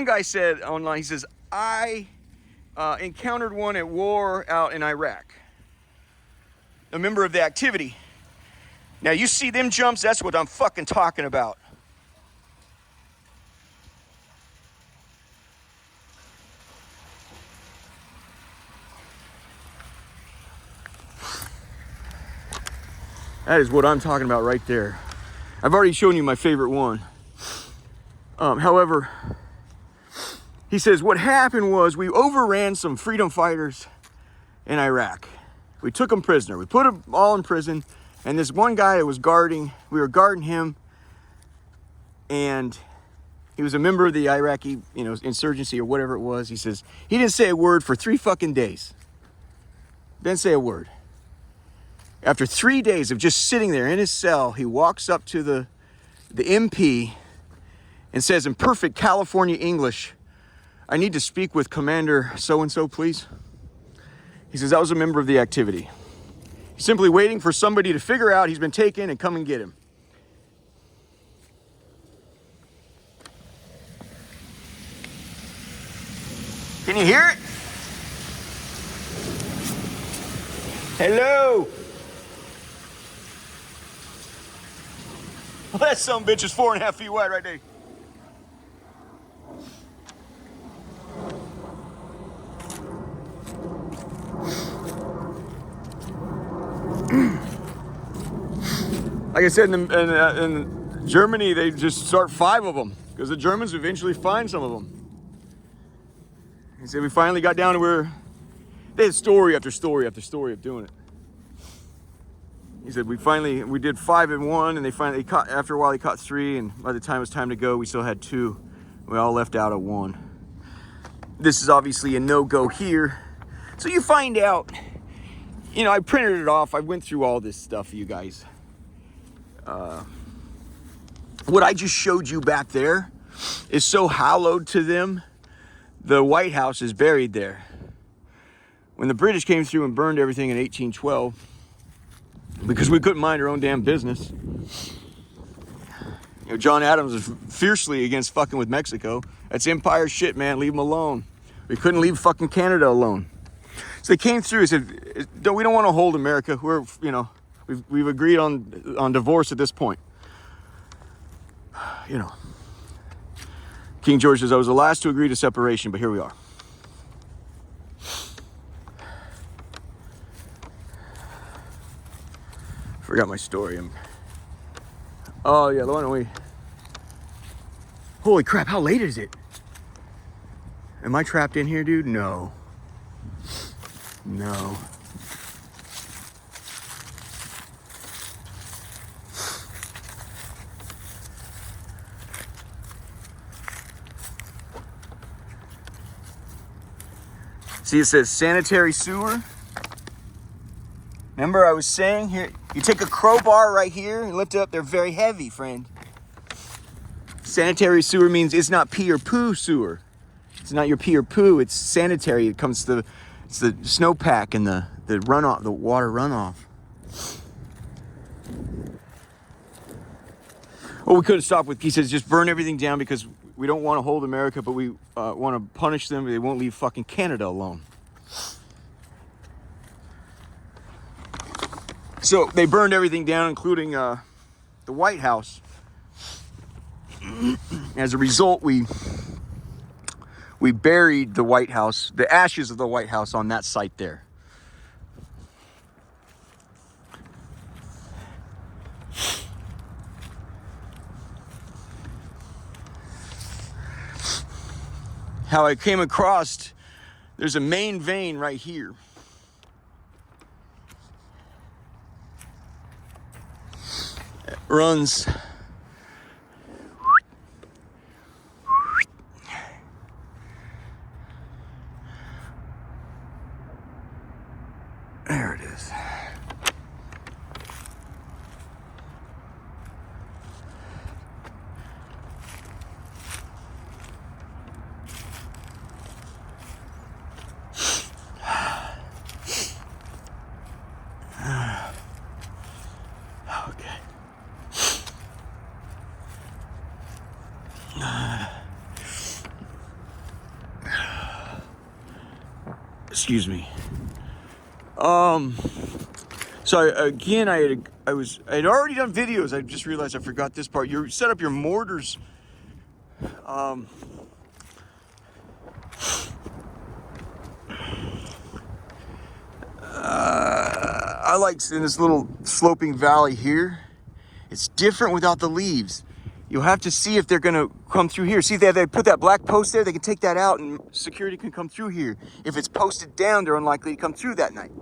guy said online, he says, I encountered one at war out in Iraq. A member of the activity. Now you see them jumps, that's what I'm fucking talking about. That is what I'm talking about right there. I've already shown you my favorite one. However, he says what happened was we overran some freedom fighters in Iraq. We took them prisoner. We put them all in prison. And this one guy that was we were guarding him. And he was a member of the Iraqi, insurgency or whatever it was. He says, he didn't say a word for 3 fucking days. Didn't say a word. After 3 days of just sitting there in his cell, he walks up to the MP and says in perfect California English, I need to speak with Commander so-and-so, please. He says, that was a member of the activity. He's simply waiting for somebody to figure out he's been taken and come and get him. Can you hear it? Hello. Well, that son of a bitch is 4.5 feet wide right there. Like I said, in Germany, they just start 5 of them because the Germans eventually find some of them. He said we finally got down to where they had story after story after story of doing it. He said we did 5 in one, and after a while they caught 3, and by the time it was time to go, we still had 2. We all left out of 1. This is obviously a no-go here. So you find out, I printed it off. I went through all this stuff for you guys. What I just showed you back there is so hallowed to them. The White House is buried there. When the British came through and burned everything in 1812, because we couldn't mind our own damn business. John Adams was fiercely against fucking with Mexico. That's empire shit, man. Leave them alone. We couldn't leave fucking Canada alone. So they came through and said, we don't want to hold America. We've agreed on divorce at this point. King George says, I was the last to agree to separation, but here we are. Forgot my story. Oh yeah, the one we... Holy crap, how late is it? Am I trapped in here, dude? No. No. See, it says sanitary sewer. Remember I was saying here, you take a crowbar right here and lift it up. They're very heavy, friend. Sanitary sewer means it's not pee or poo sewer. It's not your pee or poo. It's sanitary. It comes to it's the snowpack and the runoff, the water runoff. Well, we could have stopped with, he says, just burn everything down because we don't want to hold America, but we want to punish them. They won't leave fucking Canada alone. So they burned everything down, including the White House. As a result, we buried the White House, the ashes of the White House on that site there. How I came across, there's a main vein right here. It runs there it is. Okay. Excuse me. So I had already done videos. I just realized I forgot this part. You set up your mortars. I like in this little sloping valley here. It's different without the leaves. You'll have to see if they're gonna come through here. See if they put that black post there, they can take that out and security can come through here. If it's posted down, they're unlikely to come through that night.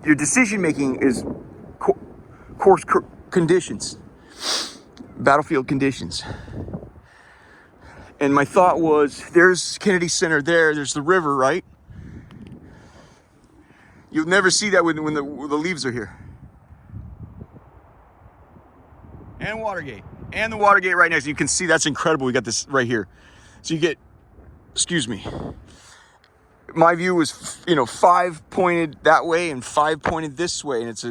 Your decision making is course conditions, battlefield conditions. And my thought was, there's Kennedy Center there's the river, right? You'll never see that when the leaves are here. And Watergate. And the Watergate right next. You can see that's incredible. We got this right here. So you get, excuse me. My view was, 5 pointed that way and 5 pointed this way. And it's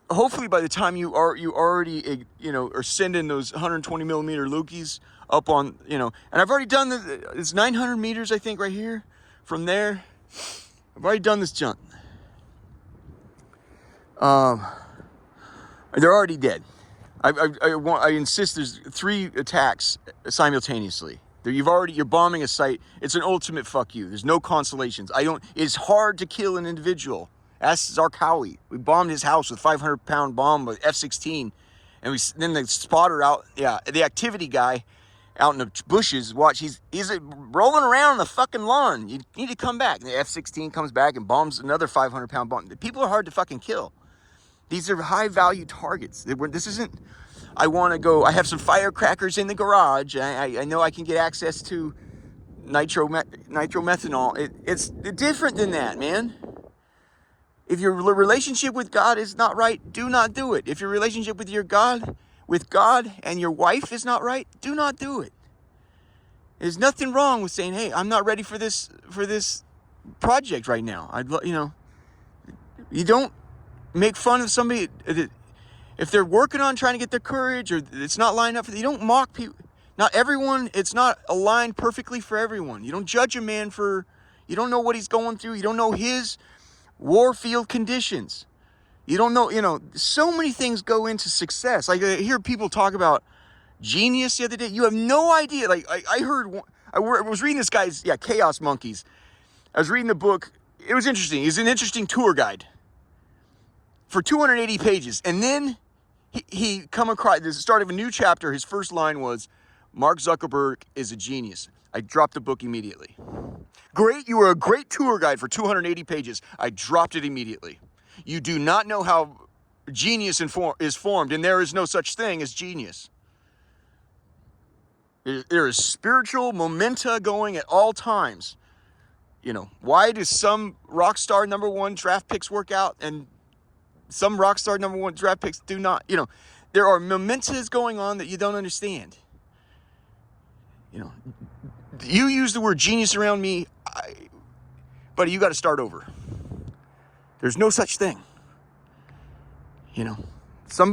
hopefully by the time you already, are sending those 120 millimeter Lukey's up on, and I've already done it's 900 meters, I think, right here from there. I've already done this jump. They're already dead. I insist there's 3 attacks simultaneously. You're bombing a site. It's an ultimate fuck you. There's no consolations. It's hard to kill an individual. Ask Zarqawi. We bombed his house with 500-pound bomb with F-16. And then the spotter the activity guy out in the bushes, watch, he's rolling around on the fucking lawn. You need to come back. And the F-16 comes back and bombs another 500-pound bomb. The people are hard to fucking kill. These are high-value targets. This isn't, I want to go, I have some firecrackers in the garage. I know I can get access to nitromethanol. It's different than that, man. If your relationship with God is not right, do not do it. If your relationship with God and your wife is not right, do not do it. There's nothing wrong with saying, hey, I'm not ready for this project right now. You don't make fun of somebody if they're working on trying to get their courage or it's not lined up for you. Don't mock people. Not everyone, it's not aligned perfectly for everyone. You don't judge a man you don't know what he's going through. You don't know his warfield conditions. You don't know, so many things go into success. Like I hear people talk about genius the other day. You have no idea. Like I was reading this guy's, Chaos Monkeys. I was reading the book. It was interesting. He's an interesting tour guide for 280 pages. And then he come across, the start of a new chapter, his first line was, Mark Zuckerberg is a genius. I dropped the book immediately. Great, you were a great tour guide for 280 pages. I dropped it immediately. You do not know how genius is formed, and there is no such thing as genius. There is spiritual momenta going at all times. You know, why does some rock star #1 draft picks work out and some rock star #1 draft picks do not? You know, there are momentas going on that you don't understand. You know, you use the word genius around me, but you got to start over. There's no such thing. You know, some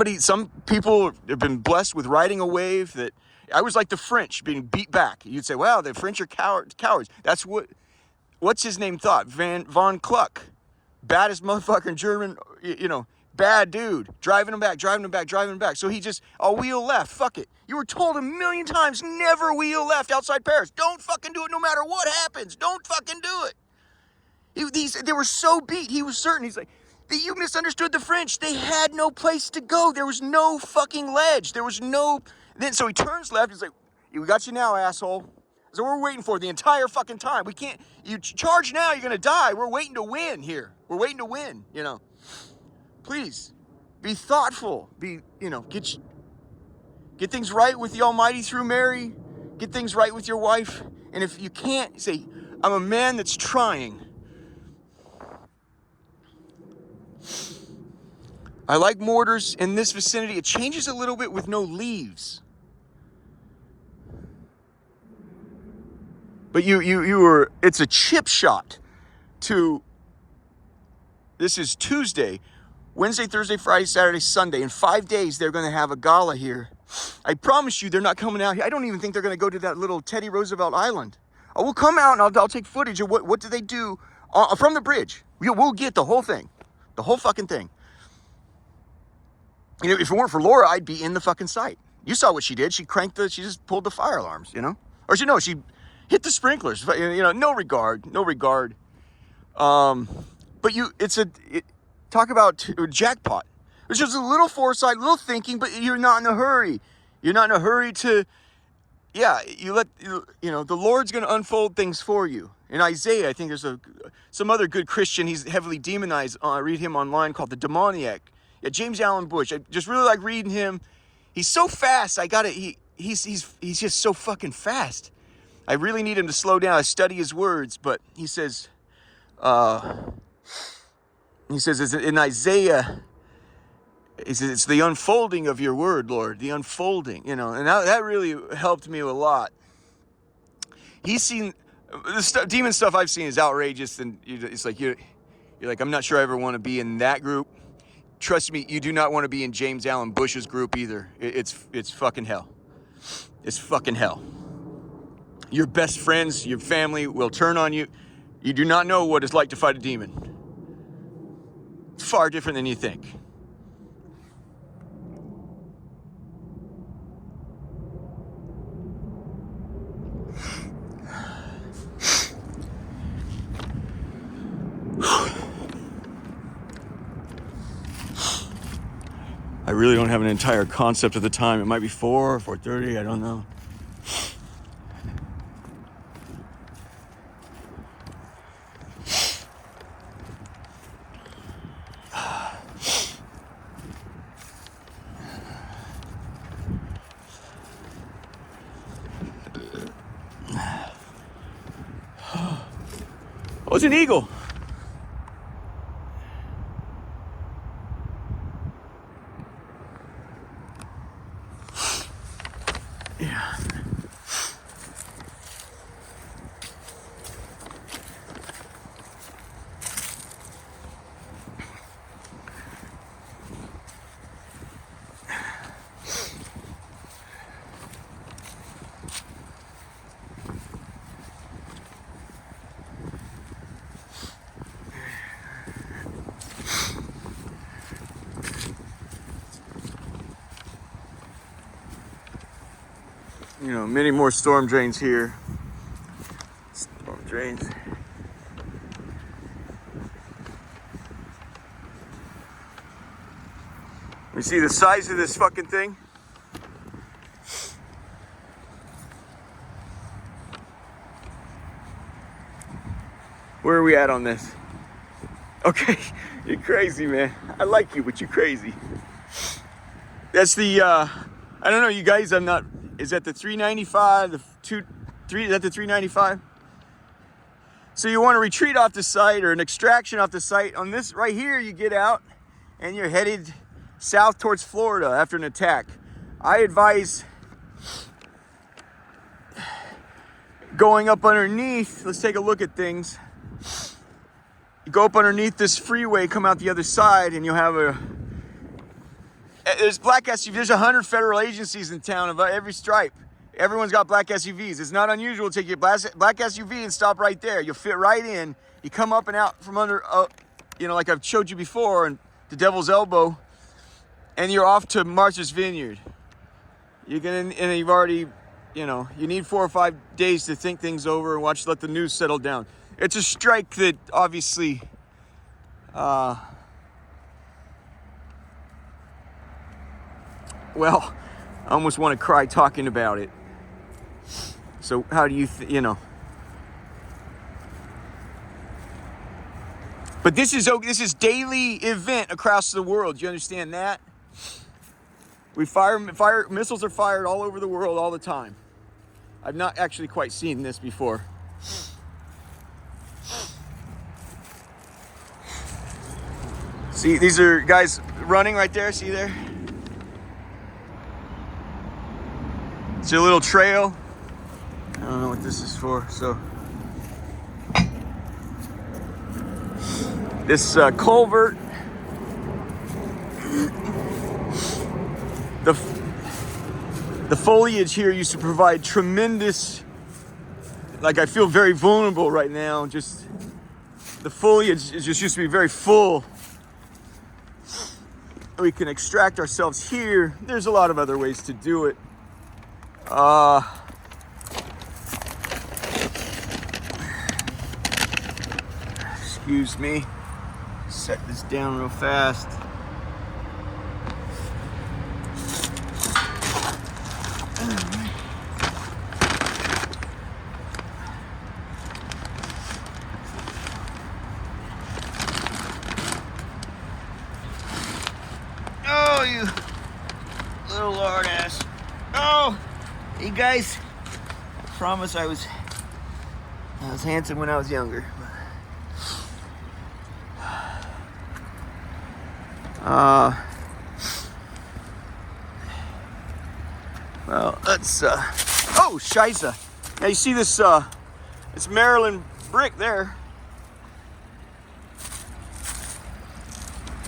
people have been blessed with riding a wave that, I was like the French being beat back. You'd say, wow, the French are cowards. That's what's his name thought? Von Kluck. Baddest motherfucker in German, you know, bad dude. Driving him back. So he just, I'll wheel left. Fuck it. You were told a million times, never wheel left outside Paris. Don't fucking do it no matter what happens. Don't fucking do it. They were so beat. He was certain. He's like, you misunderstood the French. They had no place to go. There was no fucking ledge. There was no... Then so he turns left. He's like, we got you now, asshole. So we're waiting for the entire fucking time. We can't... You charge now, you're going to die. We're waiting to win here. We're waiting to win, you know. Please, be thoughtful. Be, you know, get things right with the Almighty through Mary. Get things right with your wife. And if you can't, say, I'm a man that's trying. I like mortars in this vicinity. It changes a little bit with no leaves. But you were, it's a chip shot to, this is Tuesday, Wednesday, Thursday, Friday, Saturday, Sunday. In 5 days, they're going to have a gala here. I promise you, they're not coming out here. I don't even think they're going to go to that little Teddy Roosevelt Island. I will come out and I'll take footage of what do they do from the bridge. We'll get the whole thing, the whole fucking thing. You know, if it weren't for Laura, I'd be in the fucking site. You saw what she did. She just pulled the fire alarms, you know? Or she hit the sprinklers, you know, no regard. But talk about jackpot. It's just a little foresight, a little thinking, but you're not in a hurry. You're not in a hurry to, you know, the Lord's going to unfold things for you. In Isaiah, I think there's some other good Christian, he's heavily demonized. I read him online, called the Demoniac. Yeah, James Allen Bush. I just really like reading him. He's so fast. He's just so fucking fast. I really need him to slow down. I study his words, but he says in Isaiah, he says, it's the unfolding of your word, Lord, the unfolding, you know, and that really helped me a lot. He's seen the demon stuff I've seen is outrageous, and it's like you're like, I'm not sure I ever want to be in that group. Trust me, you do not want to be in James Allen Bush's group either. It's fucking hell. It's fucking hell. Your best friends, your family will turn on you. You do not know what it's like to fight a demon. It's far different than you think. I really don't have an entire concept of the time. It might be 4 or 4:30, I don't know. Oh, it's an eagle. Yeah. You know, many more storm drains here. Storm drains. You see the size of this fucking thing? Where are we at on this? Okay, you're crazy, man. I like you, but you're crazy. That's the, I don't know, you guys, I'm not, is that the 395, the 3, is that the 395? So you want to retreat off the site or an extraction off the site. On this right here, you get out and you're headed south towards Florida after an attack. I advise going up underneath. Let's take a look at things. You go up underneath this freeway, come out the other side, and you'll have there's black SUVs. There's 100 federal agencies in town of every stripe. Everyone's got black SUVs. It's not unusual to take your black SUV and stop right there. You'll fit right in. You come up and out from under, you know, like I've showed you before, and the Devil's Elbow, and you're off to Martha's Vineyard. You're gonna, and you've already, you know, you need 4 or 5 days to think things over and let the news settle down. It's a strike that obviously, well, I almost want to cry talking about it. So how do you, you know? But this is daily event across the world. You understand that? Missiles are fired all over the world all the time. I've not actually quite seen this before. See, these are guys running right there. See there? It's a little trail. I don't know what this is for. So this culvert, the foliage here used to provide tremendous, like I feel very vulnerable right now. Just the foliage just used to be very full. We can extract ourselves here. There's a lot of other ways to do it. Excuse me. Set this down real fast. Oh, you little lard ass. Oh, you guys, I promise I was handsome when I was younger. Well, let's, oh, shiza. Now you see this, it's Maryland brick there.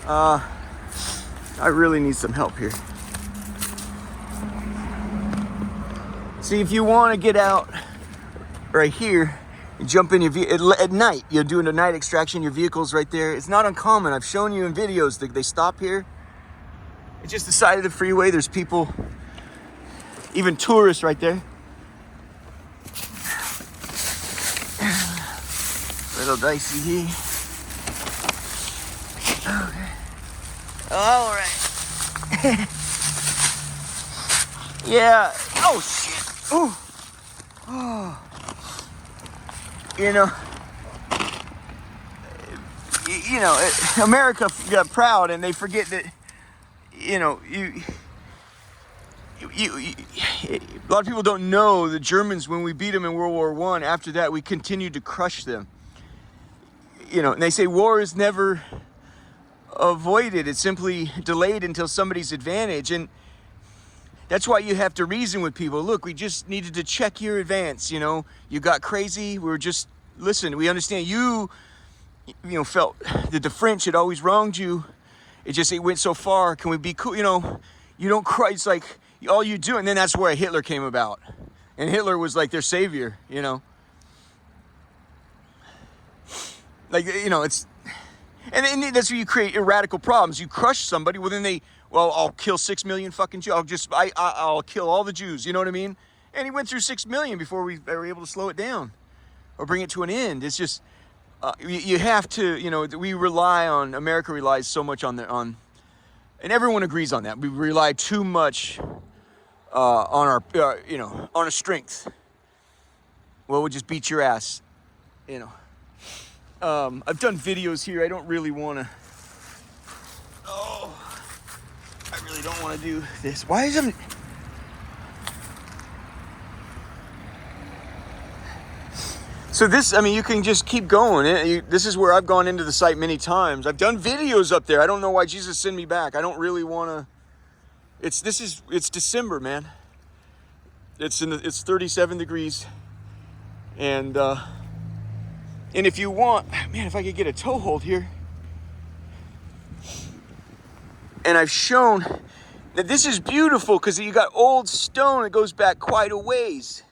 I really need some help here. See, if you want to get out right here, you jump in your vehicle at night. You're doing a night extraction. Your vehicle's right there. It's not uncommon. I've shown you in videos that they stop here. It's just the side of the freeway. There's people, even tourists right there. Little dicey here. Okay. All right. Yeah. Oh shit. Oh. Oh. You know, America got proud, and they forget that, you know, a lot of people don't know the Germans, when we beat them in World War I, after that, we continued to crush them. You know, and they say war is never avoided. It's simply delayed until somebody's advantage. And that's why you have to reason with people. Look, we just needed to check your advance. You know, you got crazy. We were just, listen, we understand you know, felt that the French had always wronged you. It went so far. Can we be cool? You know, you don't cry. It's like all you do. And then that's where Hitler came about. And Hitler was like their savior, you know. Like, you know, it's, and that's where you create radical problems. You crush somebody, well, then I'll kill 6 million fucking Jews. I'll kill all the Jews. You know what I mean? And he went through 6 million before we were able to slow it down or bring it to an end. It's just, you have to, you know, America relies so much on And everyone agrees on that. We rely too much on our, on our strength. Well, we'll just beat your ass, I've done videos here. I don't really want to. Oh, I really don't want to do this. Why is it? So this, I mean, you can just keep going. This is where I've gone into the site many times. I've done videos up there. I don't know why Jesus sent me back. I don't really want to. It's December, man. It's 37 degrees, and if you want, man, if I could get a toehold here, and I've shown that this is beautiful because you got old stone that goes back quite a ways.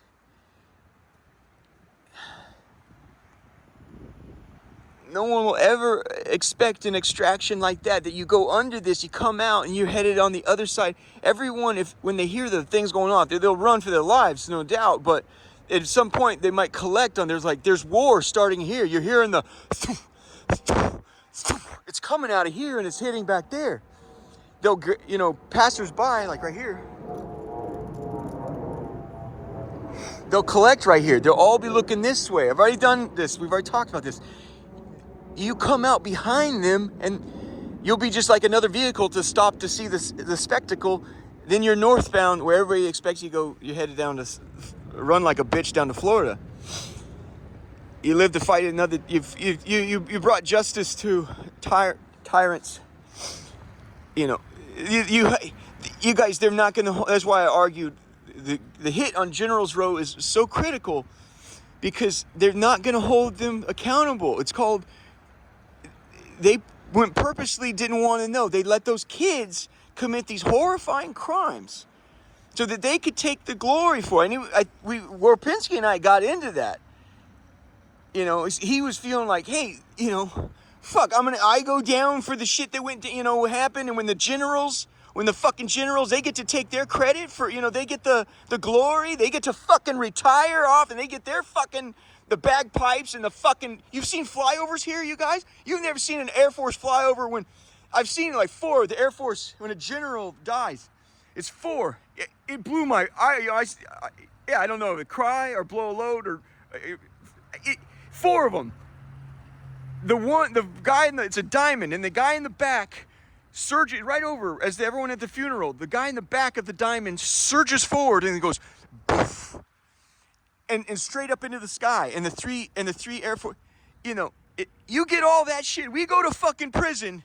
No one will ever expect an extraction like that you go under this, you come out, and you're headed on the other side. Everyone, when they hear the things going on, they'll run for their lives, no doubt. But at some point, they might collect on, there's war starting here. You're hearing the, it's coming out of here, and it's hitting back there. They'll, passersby, like right here, they'll collect right here. They'll all be looking this way. I've already done this. We've already talked about this. You come out behind them and you'll be just like another vehicle to stop to see the spectacle. Then you're northbound where everybody expects you to go. You're headed down to run like a bitch down to Florida. You live to fight another. You brought justice to tyrants. You guys, they're not going to. That's why I argued the hit on Generals Row is so critical, because they're not going to hold them accountable. It's called. They purposely didn't want to know. They let those kids commit these horrifying crimes so that they could take the glory for it. Warpinski and I got into that. He was feeling like, hey, fuck, I go down for the shit that went, what happened. And when the fucking generals, they get to take their credit for, they get the glory. They get to fucking retire off, and they get their fucking, the bagpipes and the fucking, you've seen flyovers here, you guys? You've never seen an Air Force flyover when, I've seen like 4, the Air Force, when a general dies. It's 4. It blew my, I don't know, if it cry or blow a load or, 4 of them. The guy it's a diamond, and the guy in the back surges right over as everyone at the funeral. The guy in the back of the diamond surges forward and he goes, poof, and straight up into the sky. And the three Air Force, you get all that shit. We go to fucking prison.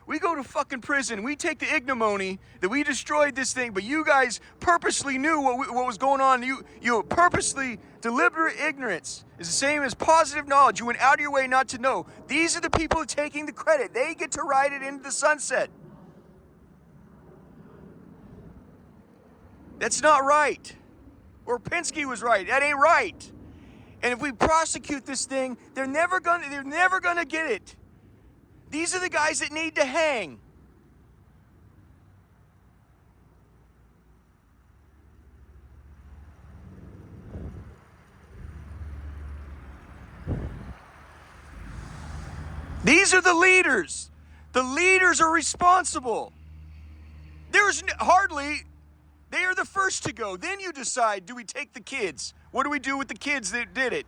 We go to fucking prison. We take the ignominy that we destroyed this thing, but you guys purposely knew what was going on. You purposely, deliberate ignorance is the same as positive knowledge. You went out of your way not to know. These are the people taking the credit. They get to ride it into the sunset. That's not right. Or Pinsky was right. That ain't right. And if we prosecute this thing, they're never gonna get it. These are the guys that need to hang. These are the leaders. The leaders are responsible. There's hardly, they are the first to go. Then you decide, do we take the kids? What do we do with the kids that did it?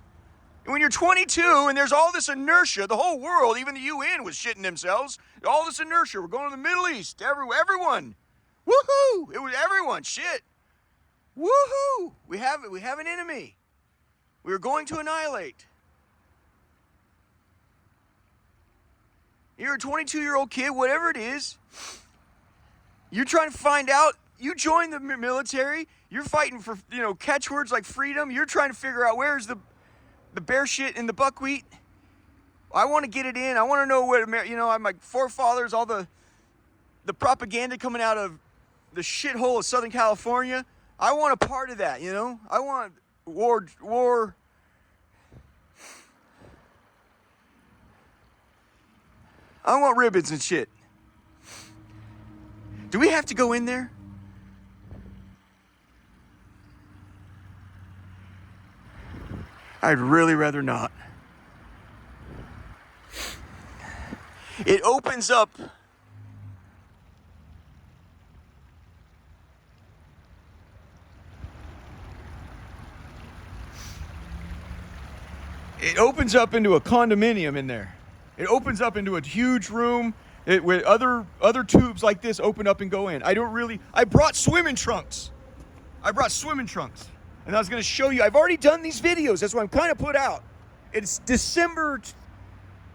And when you're 22 and there's all this inertia, the whole world, even the UN was shitting themselves. All this inertia, we're going to the Middle East, everyone. Woohoo! It was everyone, shit. Woohoo! We have an enemy. We are going to annihilate. You're a 22-year-old kid, whatever it is. You're trying to find out. You join the military. You're fighting for, catchwords like freedom. You're trying to figure out where's the bear shit in the buckwheat. I want to get it in. I want to know what, I'm like forefathers, all the propaganda coming out of the shithole of Southern California. I want a part of that, I want war. I want ribbons and shit. Do we have to go in there? I'd really rather not. It opens up. It opens up into a condominium in there. It opens up into a huge room with other tubes like this open up and go in. I brought swimming trunks. And I was going to show you. I've already done these videos. That's why I'm kind of put out. It's December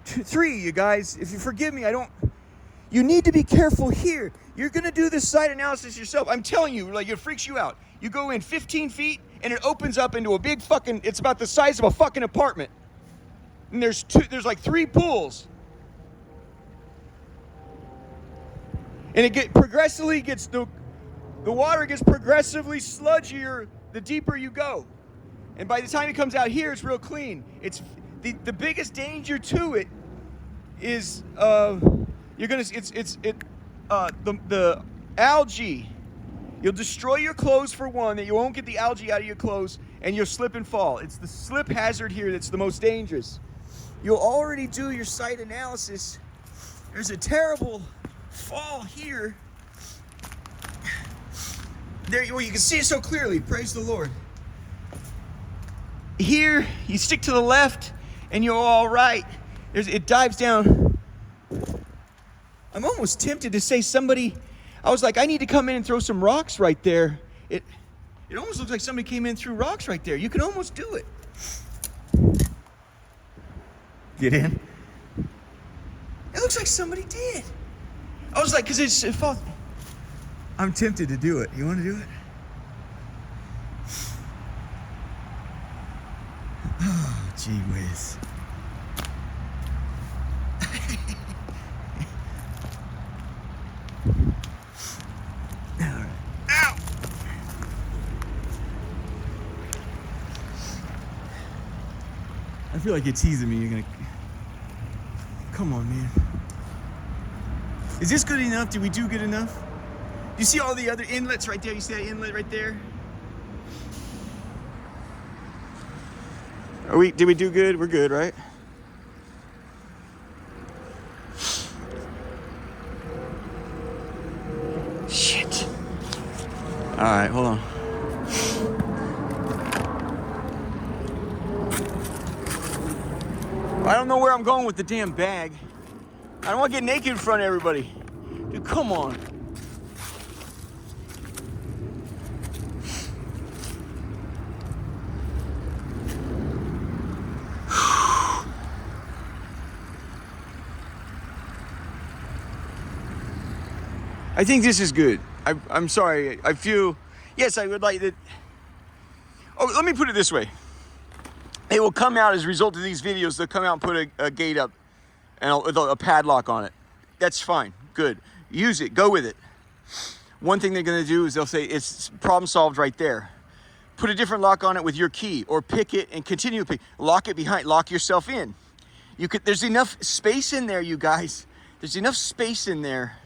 3, you guys. If you forgive me, you need to be careful here. You're going to do this site analysis yourself. I'm telling you, like, it freaks you out. You go in 15 feet and it opens up into a big fucking, it's about the size of a fucking apartment. And there's like 3 pools. And it progressively gets, the water gets progressively sludgier the deeper you go. And by the time it comes out here, it's real clean. It's the biggest danger to it is the algae. You'll destroy your clothes for one, that you won't get the algae out of your clothes, and you'll slip and fall. It's the slip hazard here that's the most dangerous. You'll already do your site analysis. There's a terrible fall here. There, well, you can see it so clearly. Praise the Lord. Here, you stick to the left, and you're all right. It dives down. I'm almost tempted to say somebody. I was like, I need to come in and throw some rocks right there. It almost looks like somebody came in and threw rocks right there. You can almost do it. Get in. It looks like somebody did. I was like, because it falls. I'm tempted to do it. You want to do it? Oh, gee whiz. Ow! I feel like you're teasing me. You're gonna. Come on, man. Is this good enough? Did we do good enough? Do you see all the other inlets right there? You see that inlet right there? Did we do good? We're good, right? Shit. All right, hold on. I don't know where I'm going with the damn bag. I don't want to get naked in front of everybody. Dude, come on. I think this is good. I'm sorry. I feel, yes, I would like that. Oh, let me put it this way. It will come out as a result of these videos. They'll come out and put a gate up and a padlock on it. That's fine. Good. Use it. Go with it. One thing they're going to do is they'll say it's problem solved right there. Put a different lock on it with your key, or pick it and continue to pick. Lock it behind. Lock yourself in. There's enough space in there, you guys. There's enough space in there.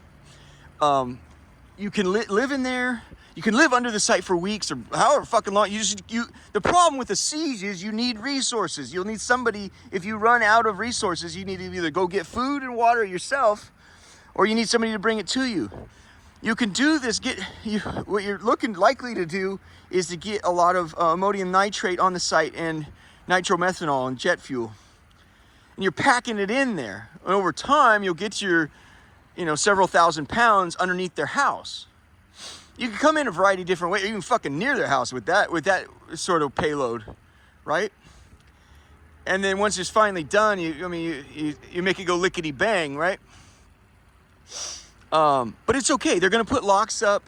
You can live in there. You can live under the site for weeks or however fucking long. The problem with the siege is you need resources. You'll need somebody. If you run out of resources, you need to either go get food and water yourself, or you need somebody to bring it to you. You can do this. What you're likely to do is to get a lot of ammonium nitrate on the site and nitromethanol and jet fuel, and you're packing it in there. And over time, you'll get your, several thousand pounds underneath their house. You can come in a variety of different ways, even fucking near their house with that sort of payload, right? And then once it's finally done, you make it go lickety bang, right? But it's okay. They're gonna put locks up.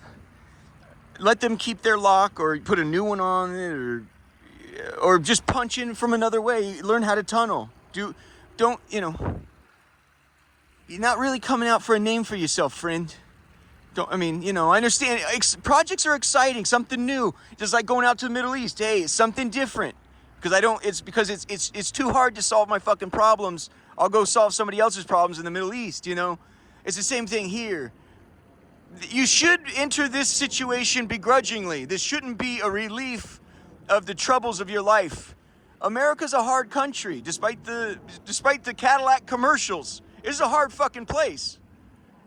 Let them keep their lock, or put a new one on it, or just punch in from another way. Learn how to tunnel. You're not really coming out for a name for yourself, friend. I understand projects are exciting, something new, just like going out to the Middle East. Hey, it's something different, because it's too hard to solve my fucking problems. I'll go solve somebody else's problems in the Middle East. It's the same thing here. You should enter this situation begrudgingly. This shouldn't be a relief of the troubles of your life. America's a hard country, despite the Cadillac commercials. This is a hard fucking place.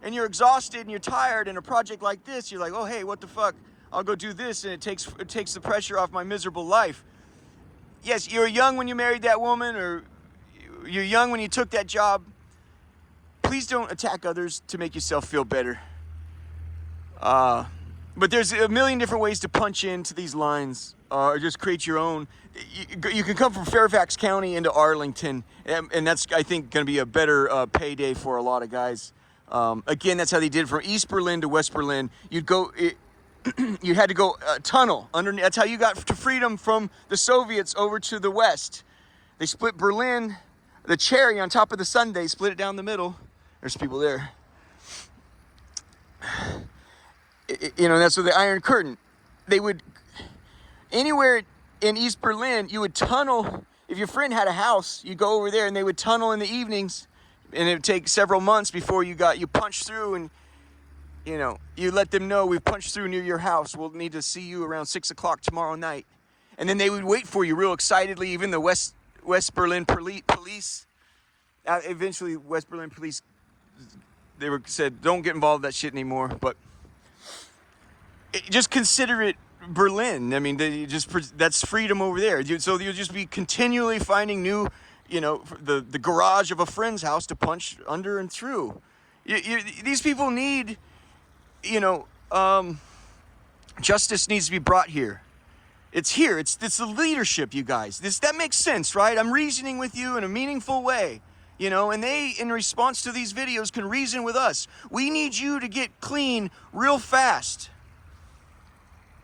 And you're exhausted and you're tired, and a project like this, you're like, oh, hey, what the fuck? I'll go do this, and it takes the pressure off my miserable life. Yes, you're young when you married that woman, or you're young when you took that job. Please don't attack others to make yourself feel better. But there's a million different ways to punch into these lines, or just create your own. You can come from Fairfax County into Arlington, and that's, I think, going to be a better payday for a lot of guys. Again, that's how they did it from East Berlin to West Berlin. You'd go, you had to go tunnel underneath. That's how you got to freedom from the Soviets over to the West. They split Berlin, the cherry on top of the sundae, split it down the middle. There's people there. You know, that's with the Iron Curtain. They would, anywhere in East Berlin, you would tunnel. If your friend had a house, you'd go over there, and they would tunnel in the evenings, and it would take several months before you punched through, and you know, you let them know, we've punched through near your house. We'll need to see you around 6 o'clock tomorrow night. And then they would wait for you real excitedly. Even the West Berlin police, eventually West Berlin police, said, don't get involved in that shit anymore. But just consider it Berlin. I mean, that's freedom over there. So you'll just be continually finding new, you know, the garage of a friend's house to punch under and through. These people need, you know, justice needs to be brought here. It's here. It's the leadership, you guys. That makes sense, right? I'm reasoning with you in a meaningful way, you know, and they, in response to these videos, can reason with us. We need you to get clean real fast.